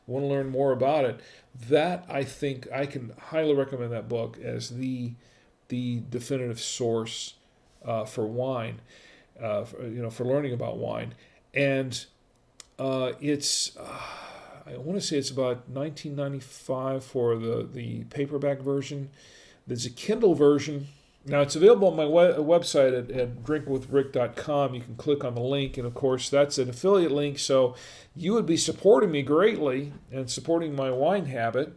want to learn more about it, that I think I can highly recommend that book as the definitive source for wine, for learning about wine. And it's I want to say it's about $19.95 for the paperback version. There's a Kindle version. Now, it's available on my website at drinkwithrick.com. You can click on the link, and of course, that's an affiliate link, so you would be supporting me greatly and supporting my wine habit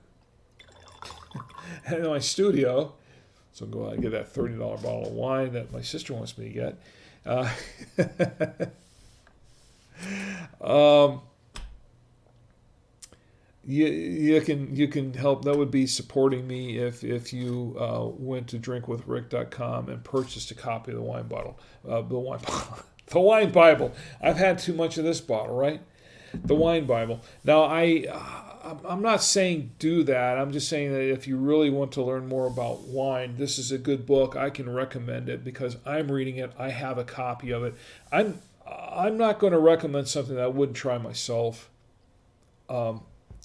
and my studio. So go out and get that $30 bottle of wine that my sister wants me to get. You can help. That would be supporting me if you went to drinkwithrick.com and purchased a copy of the wine bottle, the wine Bible. I've had too much of this bottle, right? The wine Bible. Now I'm not saying do that. I'm just saying that if you really want to learn more about wine, this is a good book. I can recommend it because I'm reading it. I have a copy of it. I'm not going to recommend something that I wouldn't try myself.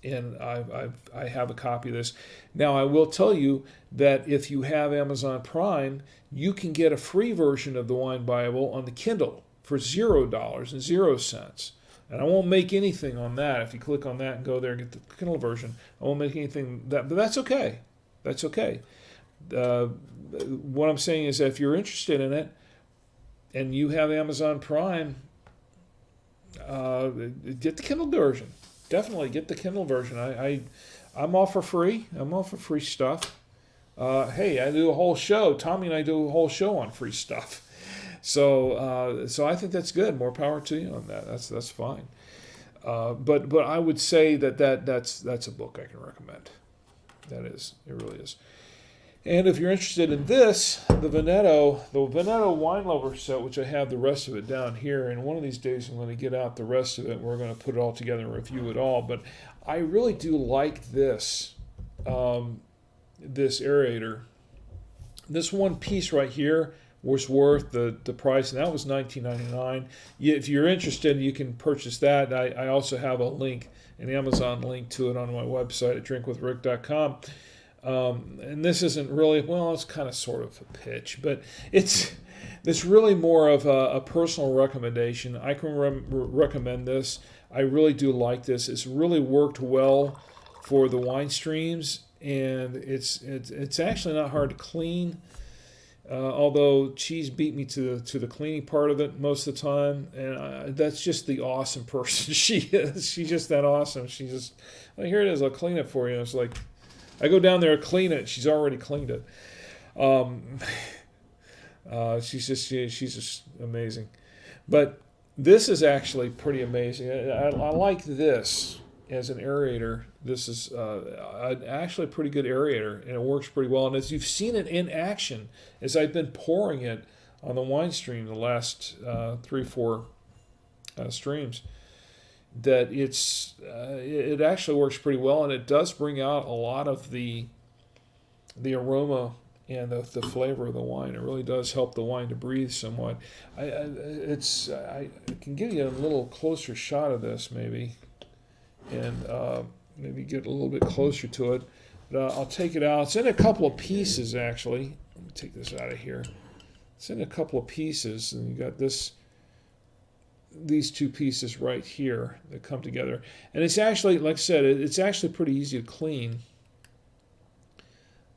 And I have a copy of this. Now, I will tell you that if you have Amazon Prime, you can get a free version of the Wine Bible on the Kindle for $0.00. And I won't make anything on that. If you click on that and go there and get the Kindle version, I won't make anything but that's okay. That's okay. What I'm saying is that if you're interested in it and you have Amazon Prime, get the Kindle version. Definitely get the Kindle version. I'm all for free. I'm all for free stuff. Hey, I do a whole show. Tommy and I do a whole show on free stuff. So I think that's good. More power to you on that. That's fine. But I would say that's a book I can recommend. That is. It really is. And if you're interested in this, the Veneto Wine Lover set, which I have the rest of it down here, and one of these days I'm going to get out the rest of it. We're going to put it all together and review it all. But I really do like this aerator. This one piece right here was worth the price, and that was $19.99. If you're interested, you can purchase that. I also have a link, an Amazon link to it on my website at drinkwithrick.com. And this isn't really, well, it's kind of sort of a pitch, but it's really more of a personal recommendation. I can recommend this. I really do like this. It's really worked well for the wine streams, and it's actually not hard to clean. Although Cheese beat me to the cleaning part of it most of the time, and that's just the awesome person she is. She's just that awesome. She's just, well, here it is. I'll clean it for you. And it's like, I go down there and clean it. She's already cleaned it. She's just amazing. But this is actually pretty amazing. I like this as an aerator. This is actually a pretty good aerator, and it works pretty well. And as you've seen it in action, as I've been pouring it on the wine stream the last 3-4 streams, that it actually works pretty well, and it does bring out a lot of the aroma and the flavor of the wine. It really does help the wine to breathe somewhat. I can give you a little closer shot of this maybe, and maybe get a little bit closer to it. But I'll take it out. It's in a couple of pieces actually. Let me take this out of here. It's in a couple of pieces, and you got these two pieces right here that come together. And it's actually, like I said, it's actually pretty easy to clean.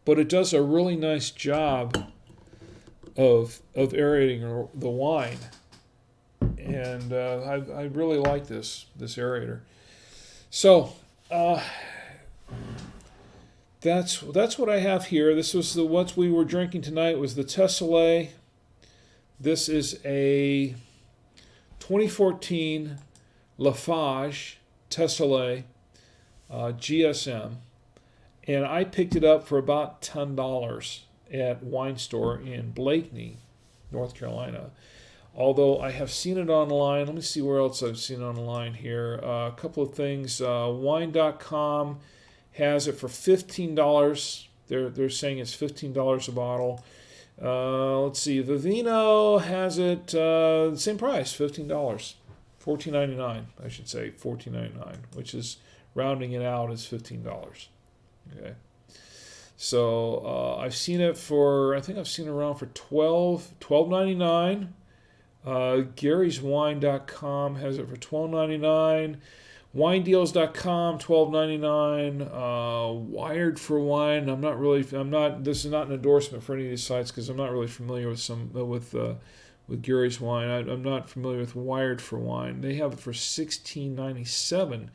But it does a really nice job of aerating the wine. And I really like this aerator. So that's what I have here. This was what we were drinking tonight was the Tessellae. This is a 2014 Lafage Tessellae GSM, and I picked it up for about $10 at Wine Store in Blakeney, North Carolina. Although I have seen it online. Let me see where else I've seen it online here. A couple of things. Wine.com has it for $15. They're saying it's $15 a bottle. Let's see, Vivino has it same price, $15, $14.99, I should say, $14.99, which is rounding it out is $15. Okay. So I've seen it for, I think I've seen it around for $12.99. Gary'sWine.com has it for $12.99. WineDeals.com, $12.99. Wired for Wine. This is not an endorsement for any of these sites because I'm not really familiar with Gary's Wine. I'm not familiar with Wired for Wine. They have it for $16.97.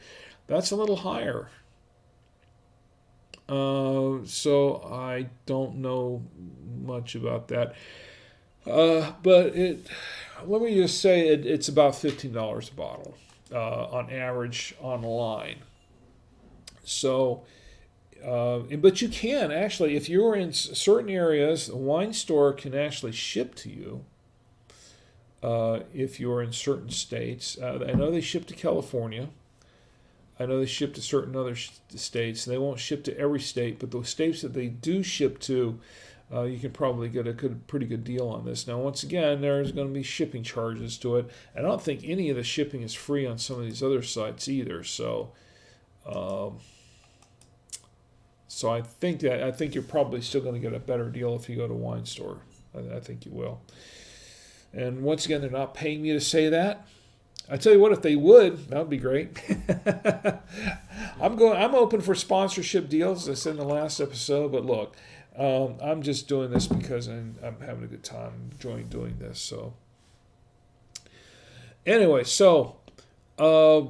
That's a little higher. So I don't know much about that. But let me just say it's about $15 a bottle on average online. So, but you can actually, if you're in certain areas, a wine store can actually ship to you. If you're in certain states, I know they ship to California. I know they ship to certain other states. They won't ship to every state, but the states that they do ship to, you can probably get a pretty good deal on this. Now, once again, there's going to be shipping charges to it. I don't think any of the shipping is free on some of these other sites either. So I think you're probably still going to get a better deal if you go to a wine store. I think you will. And once again, they're not paying me to say that. I tell you what, if they would, that would be great. I'm open for sponsorship deals, as I said in the last episode. But look, I'm just doing this because I'm having a good time, enjoying doing this. So anyway, I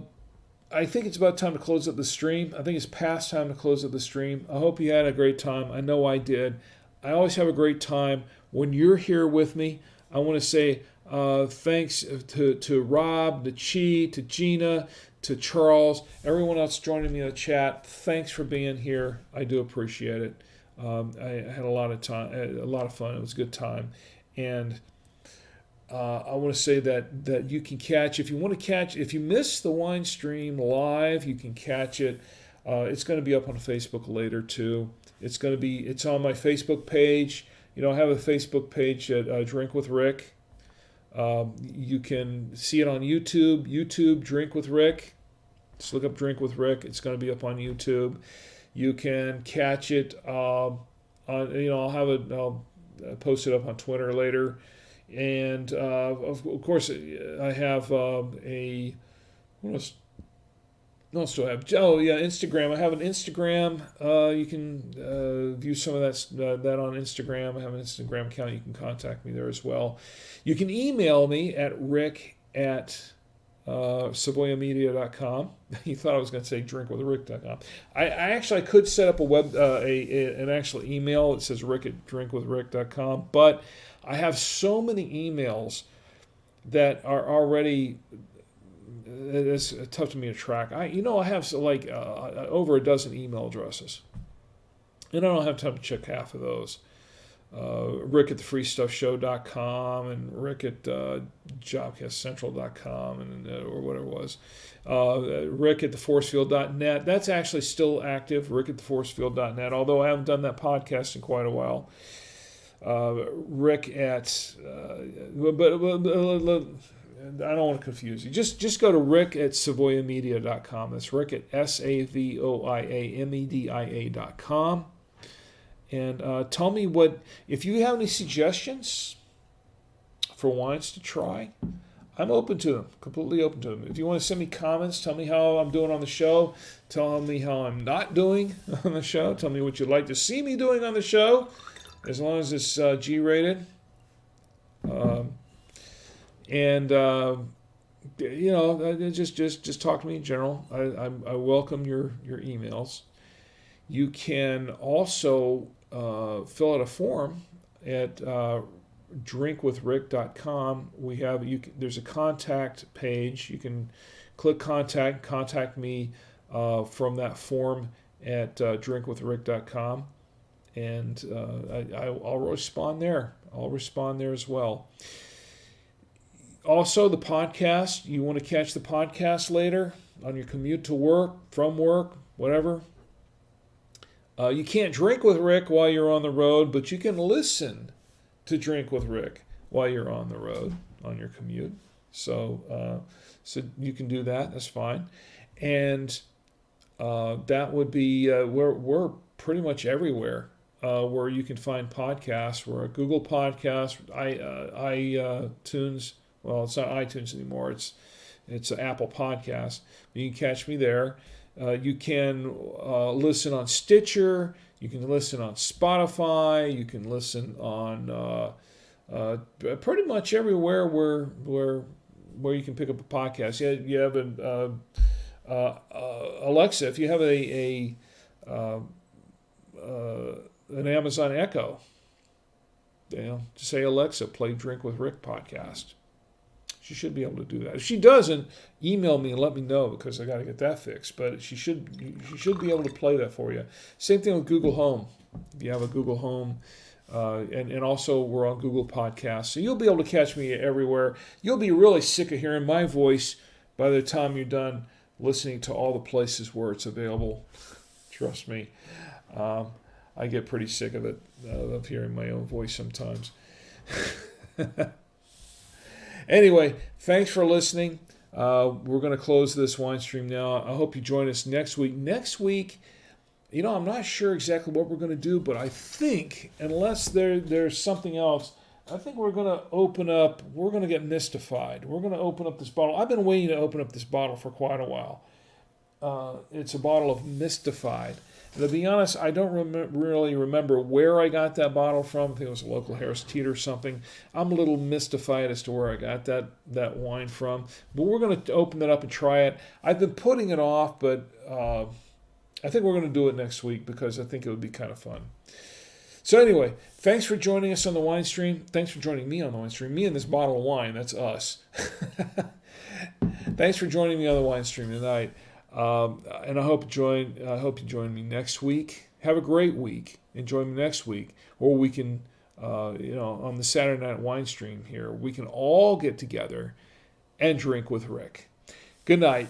think it's about time to close up the stream. I think it's past time to close up the stream. I hope you had a great time. I know I did. I always have a great time when you're here with me. I want to say thanks to Rob, to Chi, to Gina, to Charles, everyone else joining me in the chat. Thanks for being here. I do appreciate it. I had a lot of fun. It was a good time, and I want to say that you can catch if you miss the wine stream live, you can catch it. It's going to be up on Facebook later too. It's on my Facebook page. I have a Facebook page at Drink with Rick. You can see it on YouTube. YouTube Drink with Rick. Just look up Drink with Rick. It's going to be up on YouTube. You can catch it I'll post it up on Twitter later. And of course, I have Instagram. I have an Instagram. You can view some of that on Instagram. I have an Instagram account. You can contact me there as well. You can email me at rick@savoyamedia.com. You thought I was going to say drinkwithrick.com. I could set up an actual email that says rick@drinkwithrick.com, but I have so many emails that are already. It's tough to me to track. I have over a dozen email addresses, and I don't have time to check half of those. Rick@thefreestuffshow.com and Rick@jobcastcentral.com or whatever it was. Rick@theforcefield.net. That's actually still active. Rick@theforcefield.net. Although I haven't done that podcast in quite a while. I don't want to confuse you. Just go to rick@savoyamedia.com. That's Rick at SAVOIAMEDIA.com. And tell me if you have any suggestions for wines to try, I'm open to them, completely open to them. If you want to send me comments, tell me how I'm doing on the show. Tell me how I'm not doing on the show. Tell me what you'd like to see me doing on the show, as long as it's G-rated. Just talk to me in general. I welcome your emails. You can also fill out a form at drinkwithrick.com. There's a contact page. You can click contact me from that form at drinkwithrick.com, and I'll respond there. I'll respond there as well. Also, the podcast, you want to catch the podcast later on your commute to work, from work, whatever. You can't drink with Rick while you're on the road, but you can listen to Drink with Rick while you're on the road, on your commute. So you can do that. That's fine. And that would be we're pretty much everywhere where you can find podcasts. We're at Google Podcasts, iTunes. Well, it's not iTunes anymore. It's Apple Podcasts. You can catch me there. You can listen on Stitcher. You can listen on Spotify. You can listen on pretty much everywhere where you can pick up a podcast. You have an Alexa. If you have an Amazon Echo, just say, Alexa, play Drink with Rick podcast. She should be able to do that. If she doesn't, email me and let me know, because I got to get that fixed. But she should be able to play that for you. Same thing with Google Home. If you have a Google Home, and also we're on Google Podcasts, so you'll be able to catch me everywhere. You'll be really sick of hearing my voice by the time you're done listening to all the places where it's available. Trust me, I get pretty sick of it, of hearing my own voice sometimes. Anyway, thanks for listening. We're going to close this wine stream now. I hope you join us next week. Next week, I'm not sure exactly what we're going to do, but I think, unless there's something else, I think we're going to get mystified. We're going to open up this bottle. I've been waiting to open up this bottle for quite a while. It's a bottle of Mystified. And to be honest, I don't really remember where I got that bottle from. I think it was a local Harris Teeter or something. I'm a little mystified as to where I got that wine from. But we're going to open it up and try it. I've been putting it off, but I think we're going to do it next week, because I think it would be kind of fun. So anyway, thanks for joining us on the wine stream. Thanks for joining me on the wine stream. Me and this bottle of wine, that's us. Thanks for joining me on the wine stream tonight. And I hope you join me next week. Have a great week. Enjoy me next week, or we can, on the Saturday Night Wine Stream here, we can all get together and drink with Rick. Good night.